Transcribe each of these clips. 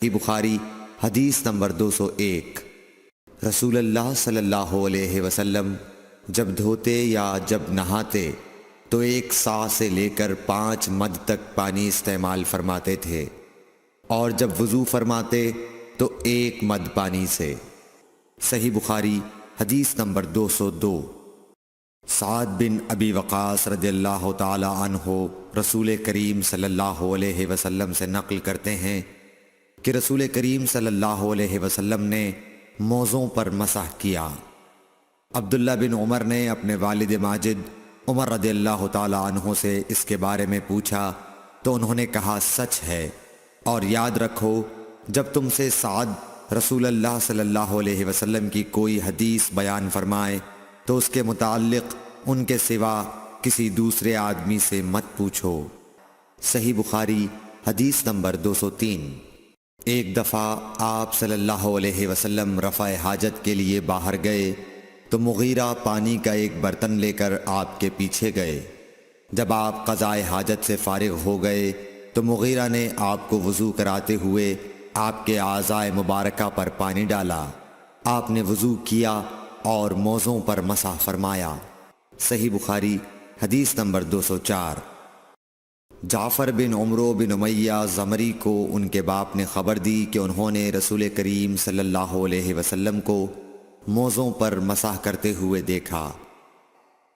بخاری حدیث نمبر 201۔ رسول اللہ صلی اللہ علیہ وسلم جب دھوتے یا جب نہاتے تو 1 صاع سے لے کر 5 مد تک پانی استعمال فرماتے تھے، اور جب وضو فرماتے تو 1 مد پانی سے۔ صحیح بخاری حدیث نمبر 202۔ سعد بن ابی وقاص رضی اللہ تعالی عنہ رسول کریم صلی اللہ علیہ وسلم سے نقل کرتے ہیں کہ رسول کریم صلی اللہ علیہ وسلم نے موزوں پر مسح کیا۔ عبداللہ بن عمر نے اپنے والد ماجد عمر رضی اللہ تعالی عنہ سے اس کے بارے میں پوچھا تو انہوں نے کہا سچ ہے، اور یاد رکھو جب تم سے سعد رسول اللہ صلی اللہ علیہ وسلم کی کوئی حدیث بیان فرمائے تو اس کے متعلق ان کے سوا کسی دوسرے آدمی سے مت پوچھو۔ صحیح بخاری حدیث نمبر 203۔ ایک دفعہ آپ صلی اللہ علیہ وسلم رفع حاجت کے لیے باہر گئے تو مغیرہ پانی کا ایک برتن لے کر آپ کے پیچھے گئے۔ جب آپ قضائے حاجت سے فارغ ہو گئے تو مغیرہ نے آپ کو وضو کراتے ہوئے آپ کے اعضائے مبارکہ پر پانی ڈالا۔ آپ نے وضو کیا اور موزوں پر مسح فرمایا۔ صحیح بخاری حدیث نمبر 204۔ جعفر بن عمرو بن امیہ زمری کو ان کے باپ نے خبر دی کہ انہوں نے رسول کریم صلی اللہ علیہ وسلم کو موزوں پر مسح کرتے ہوئے دیکھا۔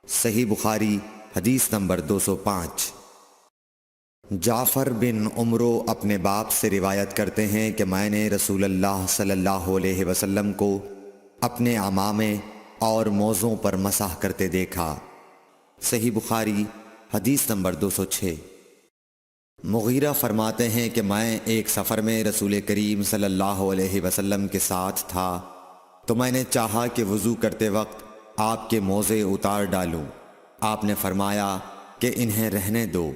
صحیح بخاری حدیث نمبر 205۔ جعفر بن عمرو اپنے باپ سے روایت کرتے ہیں کہ میں نے رسول اللہ صلی اللہ علیہ وسلم کو اپنے عمامے اور موزوں پر مسح کرتے دیکھا۔ صحیح بخاری حدیث نمبر 206۔ مغیرہ فرماتے ہیں کہ میں ایک سفر میں رسول کریم صلی اللہ علیہ وسلم کے ساتھ تھا تو میں نے چاہا کہ وضو کرتے وقت آپ کے موزے اتار ڈالوں۔ آپ نے فرمایا کہ انہیں رہنے دو،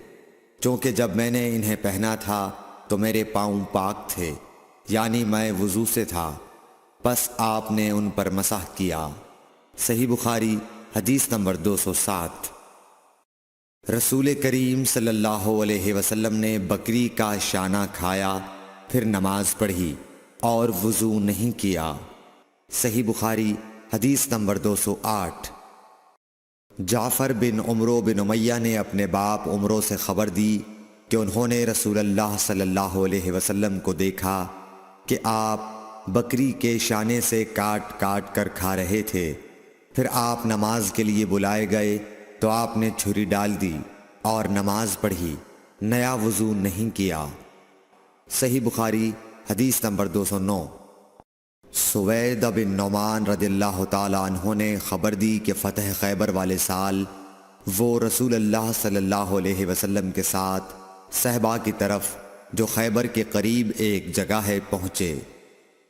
چونکہ جب میں نے انہیں پہنا تھا تو میرے پاؤں پاک تھے، یعنی میں وضو سے تھا، پس آپ نے ان پر مسح کیا۔ صحیح بخاری حدیث نمبر 207۔ رسول کریم صلی اللہ علیہ وسلم نے بکری کا شانہ کھایا، پھر نماز پڑھی اور وضو نہیں کیا۔ صحیح بخاری حدیث نمبر 208۔ جعفر بن عمرو بن امیہ نے اپنے باپ عمرو سے خبر دی کہ انہوں نے رسول اللہ صلی اللہ علیہ وسلم کو دیکھا کہ آپ بکری کے شانے سے کاٹ کاٹ کر کھا رہے تھے۔ پھر آپ نماز کے لیے بلائے گئے تو آپ نے چھری ڈال دی اور نماز پڑھی، نیا وضو نہیں کیا۔ صحیح بخاری حدیث نمبر 209۔ سوید بن نعمان رضی اللہ تعالی عنہ نے خبر دی کہ فتح خیبر والے سال وہ رسول اللہ صلی اللہ علیہ وسلم کے ساتھ صحبہ کی طرف جو خیبر کے قریب ایک جگہ ہے پہنچے۔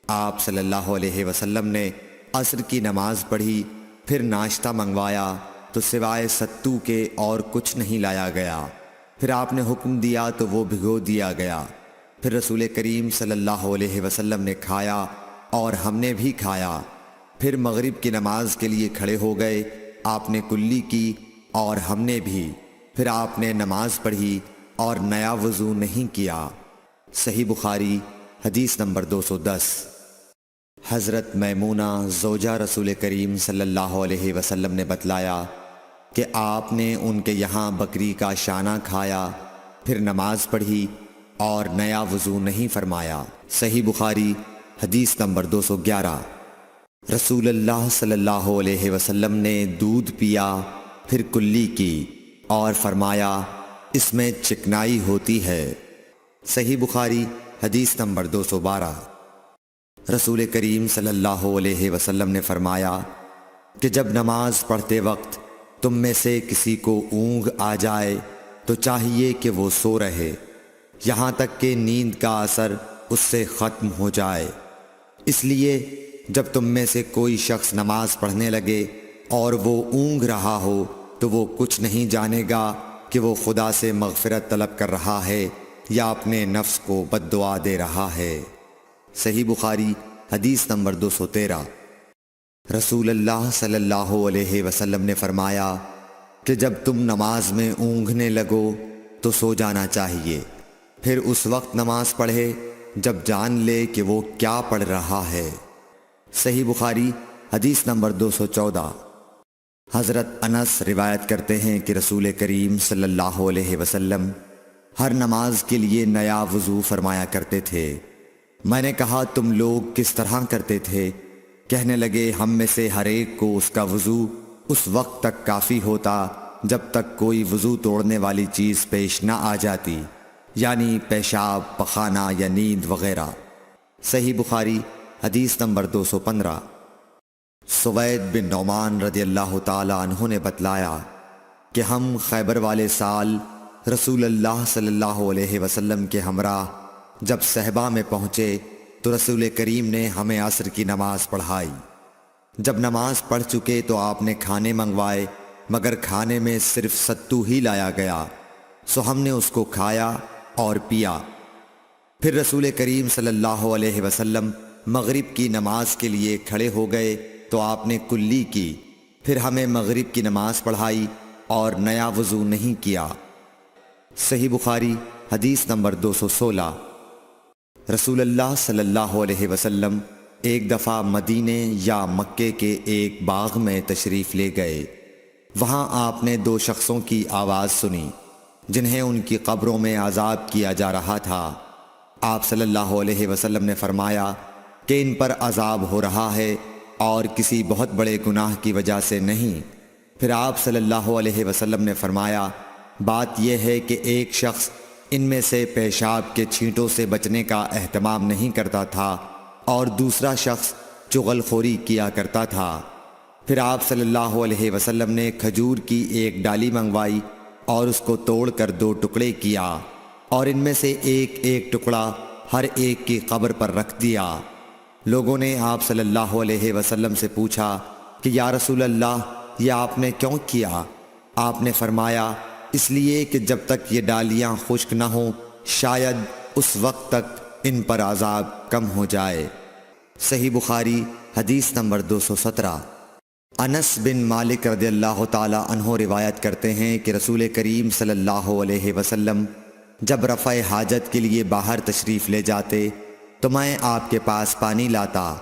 آپ صلی اللہ علیہ وسلم نے عصر کی نماز پڑھی، پھر ناشتہ منگوایا تو سوائے ستو کے اور کچھ نہیں لایا گیا۔ پھر آپ نے حکم دیا تو وہ بھگو دیا گیا۔ پھر رسول کریم صلی اللہ علیہ وسلم نے کھایا اور ہم نے بھی کھایا۔ پھر مغرب کی نماز کے لیے کھڑے ہو گئے، آپ نے کلی کی اور ہم نے بھی۔ پھر آپ نے نماز پڑھی اور نیا وضو نہیں کیا۔ صحیح بخاری حدیث نمبر 210۔ حضرت میمونہ زوجہ رسول کریم صلی اللہ علیہ وسلم نے بتلایا کہ آپ نے ان کے یہاں بکری کا شانہ کھایا، پھر نماز پڑھی اور نیا وضو نہیں فرمایا۔ صحیح بخاری حدیث نمبر 211۔ رسول اللہ صلی اللہ علیہ وسلم نے دودھ پیا، پھر کلی کی اور فرمایا اس میں چکنائی ہوتی ہے۔ صحیح بخاری حدیث نمبر 212۔ رسول کریم صلی اللہ علیہ وسلم نے فرمایا کہ جب نماز پڑھتے وقت تم میں سے کسی کو اونگ آ جائے تو چاہیے کہ وہ سو رہے یہاں تک کہ نیند کا اثر اس سے ختم ہو جائے۔ اس لیے جب تم میں سے کوئی شخص نماز پڑھنے لگے اور وہ اونگ رہا ہو تو وہ کچھ نہیں جانے گا کہ وہ خدا سے مغفرت طلب کر رہا ہے یا اپنے نفس کو بد دعا دے رہا ہے۔ صحیح بخاری حدیث نمبر 213۔ رسول اللہ صلی اللہ علیہ وسلم نے فرمایا کہ جب تم نماز میں اونگنے لگو تو سو جانا چاہیے، پھر اس وقت نماز پڑھے جب جان لے کہ وہ کیا پڑھ رہا ہے۔ صحیح بخاری حدیث نمبر 214۔ حضرت انس روایت کرتے ہیں کہ رسول کریم صلی اللہ علیہ وسلم ہر نماز کے لیے نیا وضو فرمایا کرتے تھے۔ میں نے کہا تم لوگ کس طرح کرتے تھے؟ کہنے لگے ہم میں سے ہر ایک کو اس کا وضو اس وقت تک کافی ہوتا جب تک کوئی وضو توڑنے والی چیز پیش نہ آ جاتی، یعنی پیشاب، پخانہ یا نیند وغیرہ۔ صحیح بخاری حدیث نمبر 215۔ سوید بن نعمان رضی اللہ تعالی عنہ نے بتلایا کہ ہم خیبر والے سال رسول اللہ صلی اللہ علیہ وسلم کے ہمراہ جب صحبہ میں پہنچے تو رسول کریم نے ہمیں عصر کی نماز پڑھائی۔ جب نماز پڑھ چکے تو آپ نے کھانے منگوائے، مگر کھانے میں صرف ستو ہی لایا گیا، سو ہم نے اس کو کھایا اور پیا۔ پھر رسول کریم صلی اللہ علیہ وسلم مغرب کی نماز کے لیے کھڑے ہو گئے تو آپ نے کلی کی، پھر ہمیں مغرب کی نماز پڑھائی اور نیا وضو نہیں کیا۔ صحیح بخاری حدیث نمبر 216۔ رسول اللہ صلی اللہ علیہ وسلم ایک دفعہ مدینے یا مکے کے ایک باغ میں تشریف لے گئے۔ وہاں آپ نے 2 شخصوں کی آواز سنی جنہیں ان کی قبروں میں عذاب کیا جا رہا تھا۔ آپ صلی اللہ علیہ وسلم نے فرمایا کہ ان پر عذاب ہو رہا ہے اور کسی بہت بڑے گناہ کی وجہ سے نہیں۔ پھر آپ صلی اللہ علیہ وسلم نے فرمایا بات یہ ہے کہ ایک شخص ان میں سے پیشاب کے چھینٹوں سے بچنے کا اہتمام نہیں کرتا تھا اور دوسرا شخص چغل خوری کیا کرتا تھا۔ پھر آپ صلی اللہ علیہ وسلم نے کھجور کی ایک ڈالی منگوائی اور اس کو توڑ کر 2 ٹکڑے کیا اور ان میں سے ایک ایک ٹکڑا ہر ایک کی قبر پر رکھ دیا۔ لوگوں نے آپ صلی اللہ علیہ وسلم سے پوچھا کہ یا رسول اللہ یہ آپ نے کیوں کیا؟ آپ نے فرمایا اس لیے کہ جب تک یہ ڈالیاں خشک نہ ہوں شاید اس وقت تک ان پر عذاب کم ہو جائے۔ صحیح بخاری حدیث نمبر 217۔ انس بن مالک رضی اللہ تعالی عنہ روایت کرتے ہیں کہ رسول کریم صلی اللہ علیہ وسلم جب رفع حاجت کے لیے باہر تشریف لے جاتے تو میں آپ کے پاس پانی لاتا،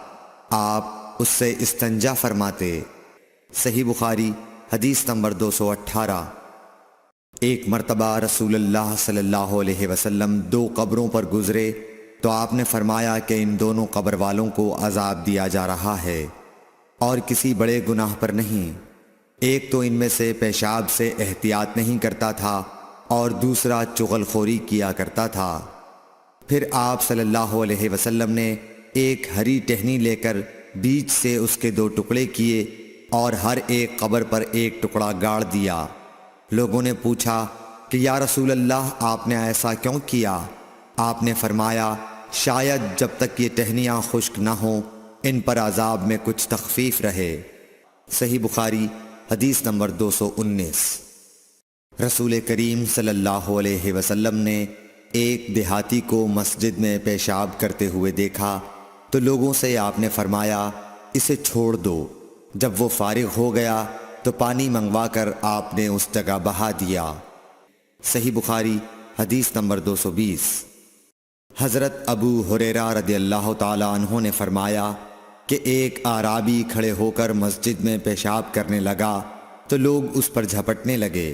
آپ اس سے استنجا فرماتے۔ صحیح بخاری حدیث نمبر 218۔ ایک مرتبہ رسول اللہ صلی اللہ علیہ وسلم 2 قبروں پر گزرے تو آپ نے فرمایا کہ ان دونوں قبر والوں کو عذاب دیا جا رہا ہے اور کسی بڑے گناہ پر نہیں۔ ایک تو ان میں سے پیشاب سے احتیاط نہیں کرتا تھا اور دوسرا چغل خوری کیا کرتا تھا۔ پھر آپ صلی اللہ علیہ وسلم نے ایک ہری ٹہنی لے کر بیچ سے اس کے 2 ٹکڑے کیے اور ہر ایک قبر پر ایک ٹکڑا گاڑ دیا۔ لوگوں نے پوچھا کہ یا رسول اللہ آپ نے ایسا کیوں کیا؟ آپ نے فرمایا شاید جب تک یہ ٹہنیاں خشک نہ ہوں ان پر عذاب میں کچھ تخفیف رہے۔ صحیح بخاری حدیث نمبر 219۔ رسول کریم صلی اللہ علیہ وسلم نے ایک دیہاتی کو مسجد میں پیشاب کرتے ہوئے دیکھا تو لوگوں سے آپ نے فرمایا اسے چھوڑ دو۔ جب وہ فارغ ہو گیا تو پانی منگوا کر آپ نے اس جگہ بہا دیا۔ صحیح بخاری حدیث نمبر 220۔ حضرت ابو ہریرہ رضی اللہ تعالی عنہ نے فرمایا کہ ایک اعرابی کھڑے ہو کر مسجد میں پیشاب کرنے لگا تو لوگ اس پر جھپٹنے لگے۔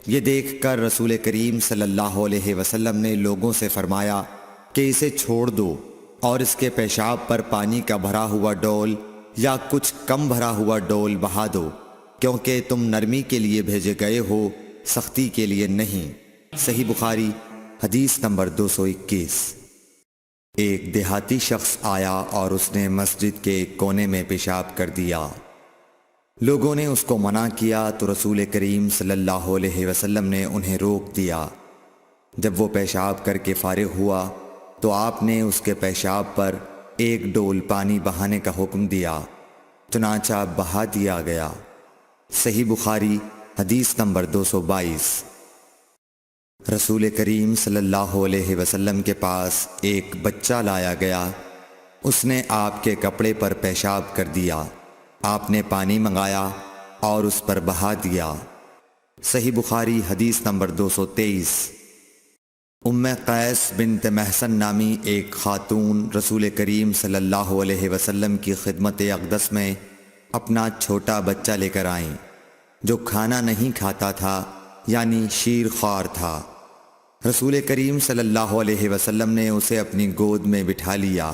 یہ دیکھ کر رسول کریم صلی اللہ علیہ وسلم نے لوگوں سے فرمایا کہ اسے چھوڑ دو اور اس کے پیشاب پر پانی کا بھرا ہوا ڈول یا کچھ کم بھرا ہوا ڈول بہا دو، کیونکہ تم نرمی کے لیے بھیجے گئے ہو، سختی کے لیے نہیں۔ صحیح بخاری حدیث نمبر 221۔ ایک دیہاتی شخص آیا اور اس نے مسجد کے ایک کونے میں پیشاب کر دیا۔ لوگوں نے اس کو منع کیا تو رسول کریم صلی اللہ علیہ وسلم نے انہیں روک دیا۔ جب وہ پیشاب کر کے فارغ ہوا تو آپ نے اس کے پیشاب پر ایک ڈول پانی بہانے کا حکم دیا، چنانچہ بہا دیا گیا۔ صحیح بخاری حدیث نمبر 222۔ رسول کریم صلی اللہ علیہ وسلم کے پاس ایک بچہ لایا گیا، اس نے آپ کے کپڑے پر پیشاب کر دیا۔ آپ نے پانی منگایا اور اس پر بہا دیا۔ صحیح بخاری حدیث نمبر 223۔ قیس بنت محسن نامی ایک خاتون رسول کریم صلی اللہ علیہ وسلم کی خدمت اقدس میں اپنا چھوٹا بچہ لے کر آئیں جو کھانا نہیں کھاتا تھا، یعنی شیر خوار تھا۔ رسول کریم صلی اللہ علیہ وسلم نے اسے اپنی گود میں بٹھا لیا۔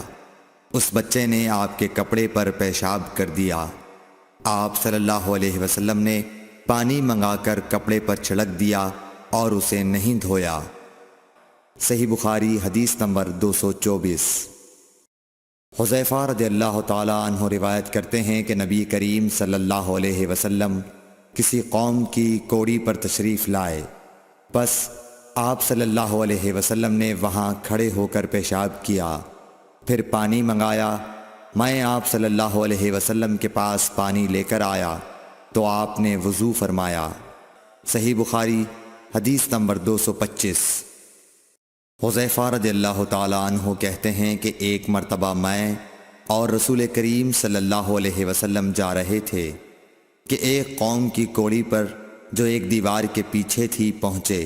اس بچے نے آپ کے کپڑے پر پیشاب کر دیا۔ آپ صلی اللہ علیہ وسلم نے پانی منگا کر کپڑے پر چھڑک دیا اور اسے نہیں دھویا۔ صحیح بخاری حدیث نمبر 224۔ حذیفہ رضی اللہ تعالی عنہ روایت کرتے ہیں کہ نبی کریم صلی اللہ علیہ وسلم کسی قوم کی کوڑی پر تشریف لائے، بس آپ صلی اللہ علیہ وسلم نے وہاں کھڑے ہو کر پیشاب کیا، پھر پانی منگایا۔ میں آپ صلی اللہ علیہ وسلم کے پاس پانی لے کر آیا تو آپ نے وضو فرمایا۔ صحیح بخاری حدیث نمبر 225۔ حذیفہ رضی اللہ تعالیٰ عنہ کہتے ہیں کہ ایک مرتبہ میں اور رسول کریم صلی اللہ علیہ وسلم جا رہے تھے کہ ایک قوم کی کوڑی پر جو ایک دیوار کے پیچھے تھی پہنچے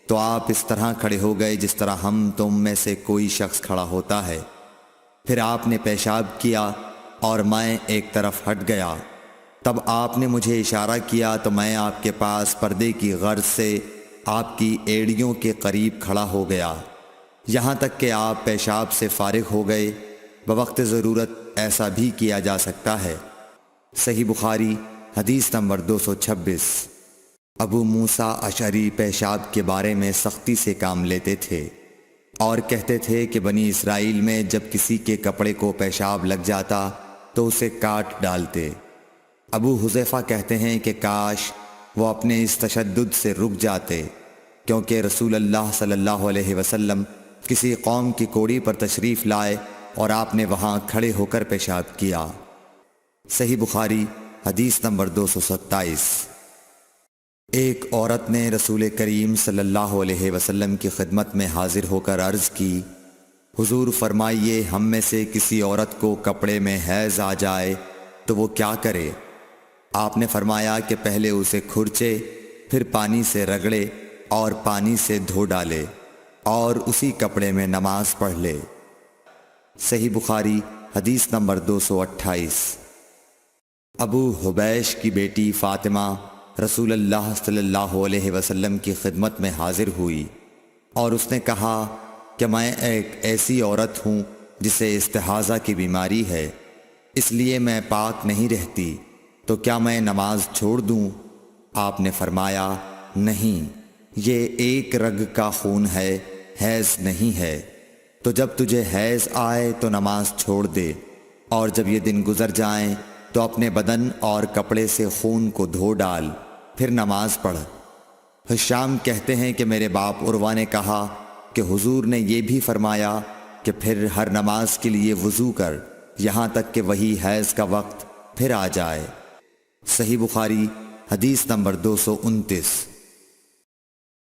تو آپ اس طرح کھڑے ہو گئے جس طرح ہم تم میں سے کوئی شخص کھڑا ہوتا ہے۔ پھر آپ نے پیشاب کیا اور میں ایک طرف ہٹ گیا۔ تب آپ نے مجھے اشارہ کیا تو میں آپ کے پاس پردے کی غرض سے آپ کی ایڑیوں کے قریب کھڑا ہو گیا، یہاں تک کہ آپ پیشاب سے فارغ ہو گئے۔ بوقت ضرورت ایسا بھی کیا جا سکتا ہے۔ صحیح بخاری حدیث نمبر 226۔ ابو موسیٰ اشعری پیشاب کے بارے میں سختی سے کام لیتے تھے اور کہتے تھے کہ بنی اسرائیل میں جب کسی کے کپڑے کو پیشاب لگ جاتا تو اسے کاٹ ڈالتے۔ ابو حذیفہ کہتے ہیں کہ کاش وہ اپنے اس تشدد سے رک جاتے، کیونکہ رسول اللہ صلی اللہ علیہ وسلم کسی قوم کی کوڑی پر تشریف لائے اور آپ نے وہاں کھڑے ہو کر پیشاب کیا۔ صحیح بخاری حدیث نمبر 227۔ ایک عورت نے رسول کریم صلی اللہ علیہ وسلم کی خدمت میں حاضر ہو کر عرض کی، حضور فرمائیے ہم میں سے کسی عورت کو کپڑے میں حیض آ جائے تو وہ کیا کرے؟ آپ نے فرمایا کہ پہلے اسے کھرچے، پھر پانی سے رگڑے اور پانی سے دھو ڈالے اور اسی کپڑے میں نماز پڑھ لے۔ صحیح بخاری حدیث نمبر 228۔ ابو حبیش کی بیٹی فاطمہ رسول اللہ صلی اللہ علیہ وسلم کی خدمت میں حاضر ہوئی اور اس نے کہا کہ میں ایک ایسی عورت ہوں جسے استحاضہ کی بیماری ہے، اس لیے میں پاک نہیں رہتی، تو کیا میں نماز چھوڑ دوں؟ آپ نے فرمایا نہیں، یہ ایک رگ کا خون ہے، حیض نہیں ہے، تو جب تجھے حیض آئے تو نماز چھوڑ دے، اور جب یہ دن گزر جائیں تو اپنے بدن اور کپڑے سے خون کو دھو ڈال، پھر نماز پڑھ۔ ہشام کہتے ہیں کہ میرے باپ عروہ نے کہا کہ حضور نے یہ بھی فرمایا کہ پھر ہر نماز کے لیے وضو کر یہاں تک کہ وہی حیض کا وقت پھر آ جائے۔ صحیح بخاری حدیث نمبر 229۔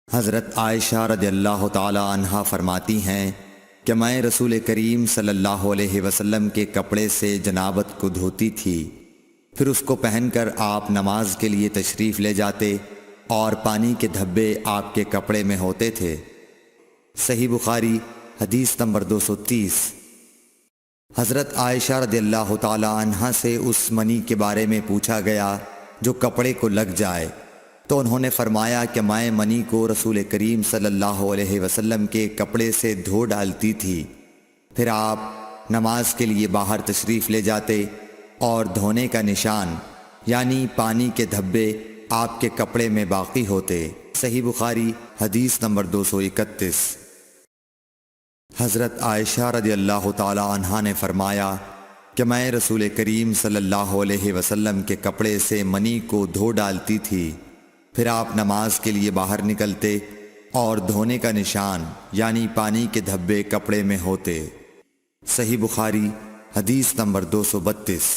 حضرت عائشہ رضی اللہ تعالی عنہا فرماتی ہیں کہ میں رسول کریم صلی اللہ علیہ وسلم کے کپڑے سے جنابت کو دھوتی تھی، پھر اس کو پہن کر آپ نماز کے لیے تشریف لے جاتے اور پانی کے دھبے آپ کے کپڑے میں ہوتے تھے۔ صحیح بخاری حدیث نمبر 230۔ حضرت عائشہ رضی اللہ تعالی عنہا سے اس منی کے بارے میں پوچھا گیا جو کپڑے کو لگ جائے، تو انہوں نے فرمایا کہ میں منی کو رسول کریم صلی اللہ علیہ وسلم کے کپڑے سے دھو ڈالتی تھی، پھر آپ نماز کے لیے باہر تشریف لے جاتے اور دھونے کا نشان یعنی پانی کے دھبے آپ کے کپڑے میں باقی ہوتے۔ صحیح بخاری حدیث نمبر 231۔ حضرت عائشہ رضی اللہ تعالی عنہا نے فرمایا کہ میں رسول کریم صلی اللہ علیہ وسلم کے کپڑے سے منی کو دھو ڈالتی تھی، پھر آپ نماز کے لیے باہر نکلتے اور دھونے کا نشان یعنی پانی کے دھبے کپڑے میں ہوتے۔ صحیح بخاری حدیث نمبر 232۔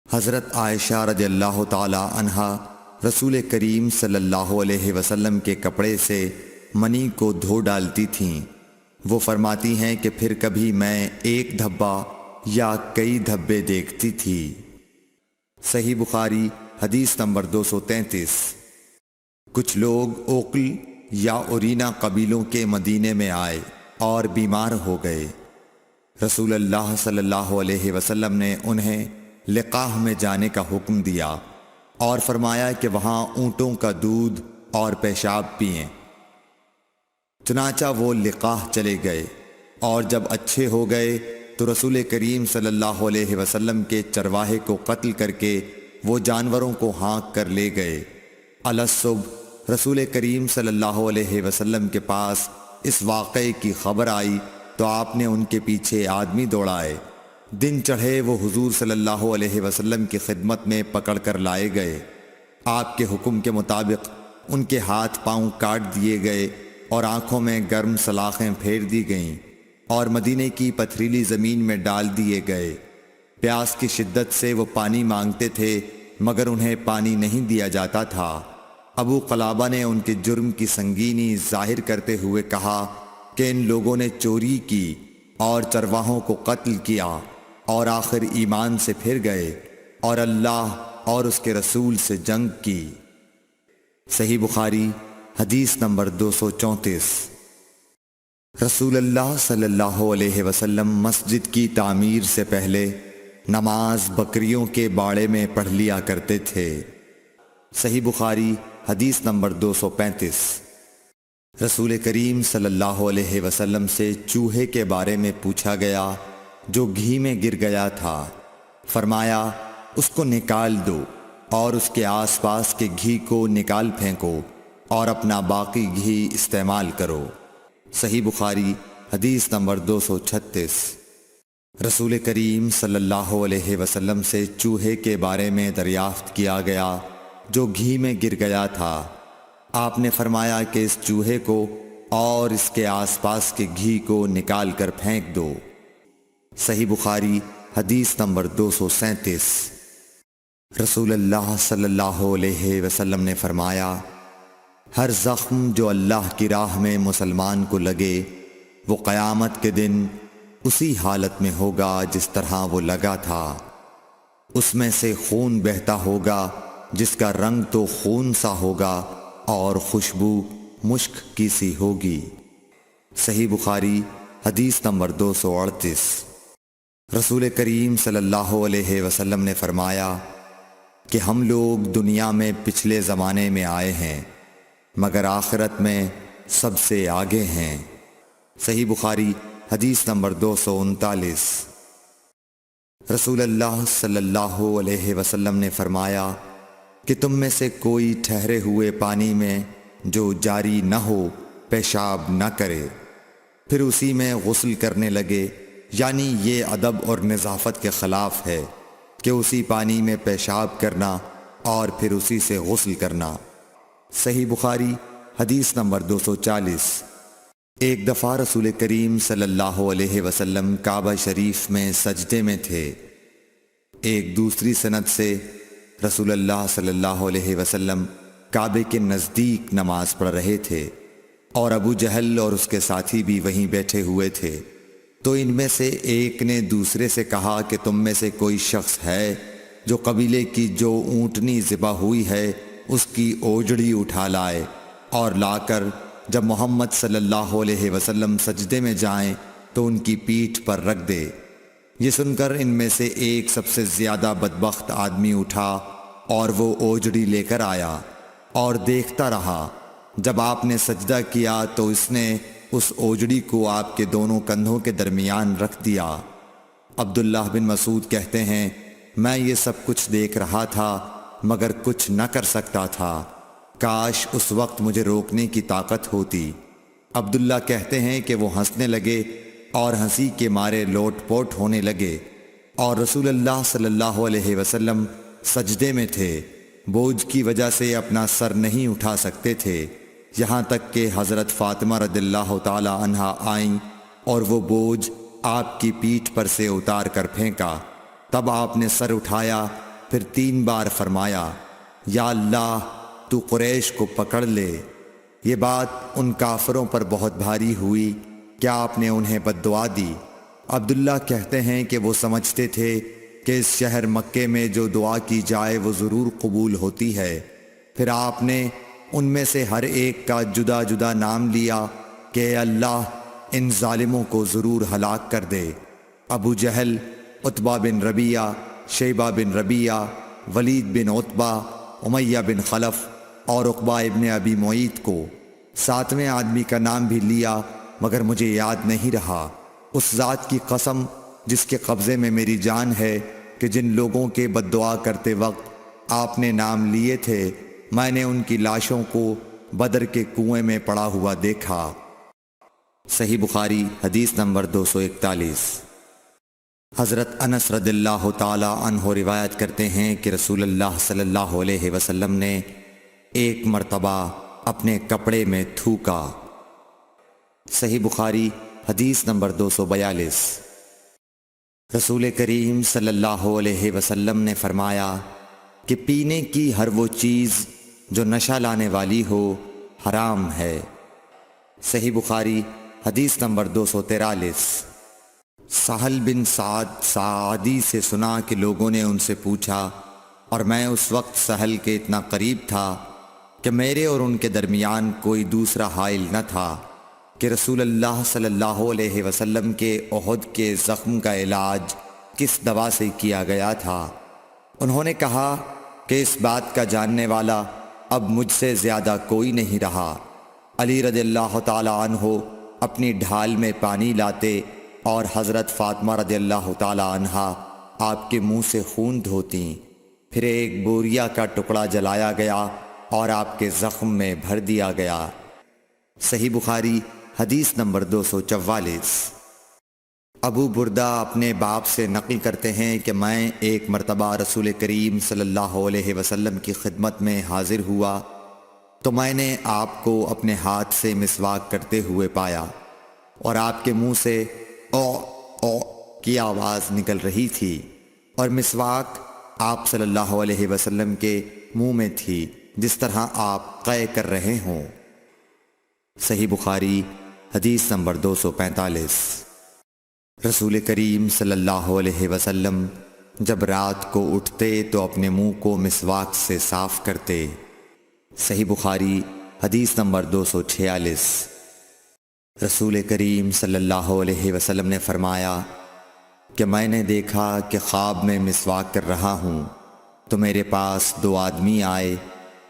حضرت عائشہ رضی اللہ تعالی عنہا رسول کریم صلی اللہ علیہ وسلم کے کپڑے سے منی کو دھو ڈالتی تھیں۔ وہ فرماتی ہیں کہ پھر کبھی میں ایک دھبا یا کئی دھبے دیکھتی تھی۔ صحیح بخاری حدیث نمبر 233۔ کچھ لوگ اوقل یا اورینا قبیلوں کے مدینے میں آئے اور بیمار ہو گئے۔ رسول اللہ صلی اللہ علیہ وسلم نے انہیں لقاح میں جانے کا حکم دیا اور فرمایا کہ وہاں اونٹوں کا دودھ اور پیشاب پئیں۔ چنانچہ وہ لقاح چلے گئے، اور جب اچھے ہو گئے تو رسول کریم صلی اللہ علیہ وسلم کے چرواہے کو قتل کر کے وہ جانوروں کو ہانک کر لے گئے۔ الصبح رسول کریم صلی اللہ علیہ وسلم کے پاس اس واقعے کی خبر آئی تو آپ نے ان کے پیچھے آدمی دوڑائے۔ دن چڑھے وہ حضور صلی اللہ علیہ وسلم کی خدمت میں پکڑ کر لائے گئے۔ آپ کے حکم کے مطابق ان کے ہاتھ پاؤں کاٹ دیے گئے اور آنکھوں میں گرم سلاخیں پھیر دی گئیں اور مدینے کی پتھریلی زمین میں ڈال دیے گئے۔ پیاس کی شدت سے وہ پانی مانگتے تھے مگر انہیں پانی نہیں دیا جاتا تھا۔ ابو قلابہ نے ان کے جرم کی سنگینی ظاہر کرتے ہوئے کہا کہ ان لوگوں نے چوری کی اور چرواہوں کو قتل کیا اور آخر ایمان سے پھر گئے اور اللہ اور اس کے رسول سے جنگ کی۔ صحیح بخاری حدیث نمبر 234۔ رسول اللہ صلی اللہ علیہ وسلم مسجد کی تعمیر سے پہلے نماز بکریوں کے باڑے میں پڑھ لیا کرتے تھے۔ صحیح بخاری حدیث نمبر 235۔ رسول کریم صلی اللہ علیہ وسلم سے چوہے کے بارے میں پوچھا گیا جو گھی میں گر گیا تھا۔ فرمایا اس کو نکال دو اور اس کے آس پاس کے گھی کو نکال پھینکو اور اپنا باقی گھی استعمال کرو۔ صحیح بخاری حدیث نمبر 236۔ رسول کریم صلی اللہ علیہ وسلم سے چوہے کے بارے میں دریافت کیا گیا جو گھی میں گر گیا تھا۔ آپ نے فرمایا کہ اس چوہے کو اور اس کے آس پاس کے گھی کو نکال کر پھینک دو۔ صحیح بخاری حدیث نمبر 237۔ رسول اللہ صلی اللہ علیہ وسلم نے فرمایا ہر زخم جو اللہ کی راہ میں مسلمان کو لگے وہ قیامت کے دن اسی حالت میں ہوگا جس طرح وہ لگا تھا۔ اس میں سے خون بہتا ہوگا جس کا رنگ تو خون سا ہوگا اور خوشبو مشک کی سی ہوگی۔ صحیح بخاری حدیث نمبر 238۔ رسول کریم صلی اللہ علیہ وسلم نے فرمایا کہ ہم لوگ دنیا میں پچھلے زمانے میں آئے ہیں مگر آخرت میں سب سے آگے ہیں۔ صحیح بخاری حدیث نمبر 239۔ رسول اللہ صلی اللہ علیہ وسلم نے فرمایا کہ تم میں سے کوئی ٹھہرے ہوئے پانی میں جو جاری نہ ہو پیشاب نہ کرے پھر اسی میں غسل کرنے لگے، یعنی یہ ادب اور نظافت کے خلاف ہے کہ اسی پانی میں پیشاب کرنا اور پھر اسی سے غسل کرنا۔ صحیح بخاری حدیث نمبر 240۔ ایک دفعہ رسول کریم صلی اللہ علیہ وسلم کعبہ شریف میں سجدے میں تھے۔ ایک دوسری سند سے رسول اللہ صلی اللہ علیہ وسلم کعبے کے نزدیک نماز پڑھ رہے تھے اور ابو جہل اور اس کے ساتھی بھی وہیں بیٹھے ہوئے تھے، تو ان میں سے ایک نے دوسرے سے کہا کہ تم میں سے کوئی شخص ہے جو قبیلے کی جو اونٹنی ذبح ہوئی ہے اس کی اوجڑی اٹھا لائے اور لا کر جب محمد صلی اللہ علیہ وسلم سجدے میں جائیں تو ان کی پیٹھ پر رکھ دے۔ یہ سن کر ان میں سے ایک سب سے زیادہ بدبخت آدمی اٹھا اور وہ اوجڑی لے کر آیا اور دیکھتا رہا۔ جب آپ نے سجدہ کیا تو اس نے اس اوجڑی کو آپ کے دونوں کندھوں کے درمیان رکھ دیا۔ عبداللہ بن مسعود کہتے ہیں میں یہ سب کچھ دیکھ رہا تھا مگر کچھ نہ کر سکتا تھا، کاش اس وقت مجھے روکنے کی طاقت ہوتی۔ عبداللہ کہتے ہیں کہ وہ ہنسنے لگے اور ہنسی کے مارے لوٹ پوٹ ہونے لگے اور رسول اللہ صلی اللہ علیہ وسلم سجدے میں تھے، بوجھ کی وجہ سے اپنا سر نہیں اٹھا سکتے تھے، یہاں تک کہ حضرت فاطمہ رضی اللہ تعالی عنہا آئیں اور وہ بوجھ آپ کی پیٹھ پر سے اتار کر پھینکا۔ تب آپ نے سر اٹھایا، پھر 3 بار فرمایا یا اللہ تو قریش کو پکڑ لے۔ یہ بات ان کافروں پر بہت بھاری ہوئی کہ آپ نے انہیں بد دعا دی۔ عبداللہ کہتے ہیں کہ وہ سمجھتے تھے کہ اس شہر مکے میں جو دعا کی جائے وہ ضرور قبول ہوتی ہے، پھر آپ نے ان میں سے ہر ایک کا جدا جدا نام لیا کہ اے اللہ ان ظالموں کو ضرور ہلاک کر دے۔ ابو جہل، عتبہ بن ربیعہ، شیبہ بن ربیعہ، ولید بن عتبہ، امیہ بن خلف اور عقبہ ابن ابی معیط کو۔ ساتویں آدمی کا نام بھی لیا مگر مجھے یاد نہیں رہا۔ اس ذات کی قسم جس کے قبضے میں میری جان ہے کہ جن لوگوں کے بد دعا کرتے وقت آپ نے نام لیے تھے میں نے ان کی لاشوں کو بدر کے کنویں میں پڑا ہوا دیکھا۔ صحیح بخاری حدیث نمبر 241۔ حضرت انس رضی اللہ تعالی عنہ روایت کرتے ہیں کہ رسول اللہ صلی اللہ علیہ وسلم نے ایک مرتبہ اپنے کپڑے میں تھوکا۔ صحیح بخاری حدیث نمبر 242۔ رسول کریم صلی اللہ علیہ وسلم نے فرمایا کہ پینے کی ہر وہ چیز جو نشہ لانے والی ہو حرام ہے۔ صحیح بخاری حدیث نمبر 243۔ سہل بن سعد سعدی سے سنا کہ لوگوں نے ان سے پوچھا اور میں اس وقت سہل کے اتنا قریب تھا کہ میرے اور ان کے درمیان کوئی دوسرا حائل نہ تھا کہ رسول اللہ صلی اللہ علیہ وسلم کے احد کے زخم کا علاج کس دوا سے کیا گیا تھا۔ انہوں نے کہا کہ اس بات کا جاننے والا اب مجھ سے زیادہ کوئی نہیں رہا۔ علی رضی اللہ تعالی عنہ اپنی ڈھال میں پانی لاتے اور حضرت فاطمہ رضی اللہ تعالی عنہا آپ کے منہ سے خون دھوتیں، پھر ایک بوریا کا ٹکڑا جلایا گیا اور آپ کے زخم میں بھر دیا گیا۔ صحیح بخاری حدیث نمبر 244۔ ابو بردہ اپنے باپ سے نقل کرتے ہیں کہ میں ایک مرتبہ رسول کریم صلی اللہ علیہ وسلم کی خدمت میں حاضر ہوا تو میں نے آپ کو اپنے ہاتھ سے مسواک کرتے ہوئے پایا اور آپ کے منہ سے او او کی آواز نکل رہی تھی اور مسواک آپ صلی اللہ علیہ وسلم کے منہ میں تھی جس طرح آپ قے کر رہے ہوں۔ صحیح بخاری حدیث نمبر 245۔ رسول کریم صلی اللہ علیہ وسلم جب رات کو اٹھتے تو اپنے منہ کو مسواک سے صاف کرتے۔ صحیح بخاری حدیث نمبر 246۔ رسول کریم صلی اللہ علیہ وسلم نے فرمایا کہ میں نے دیکھا کہ خواب میں مسواک کر رہا ہوں تو میرے پاس دو آدمی آئے،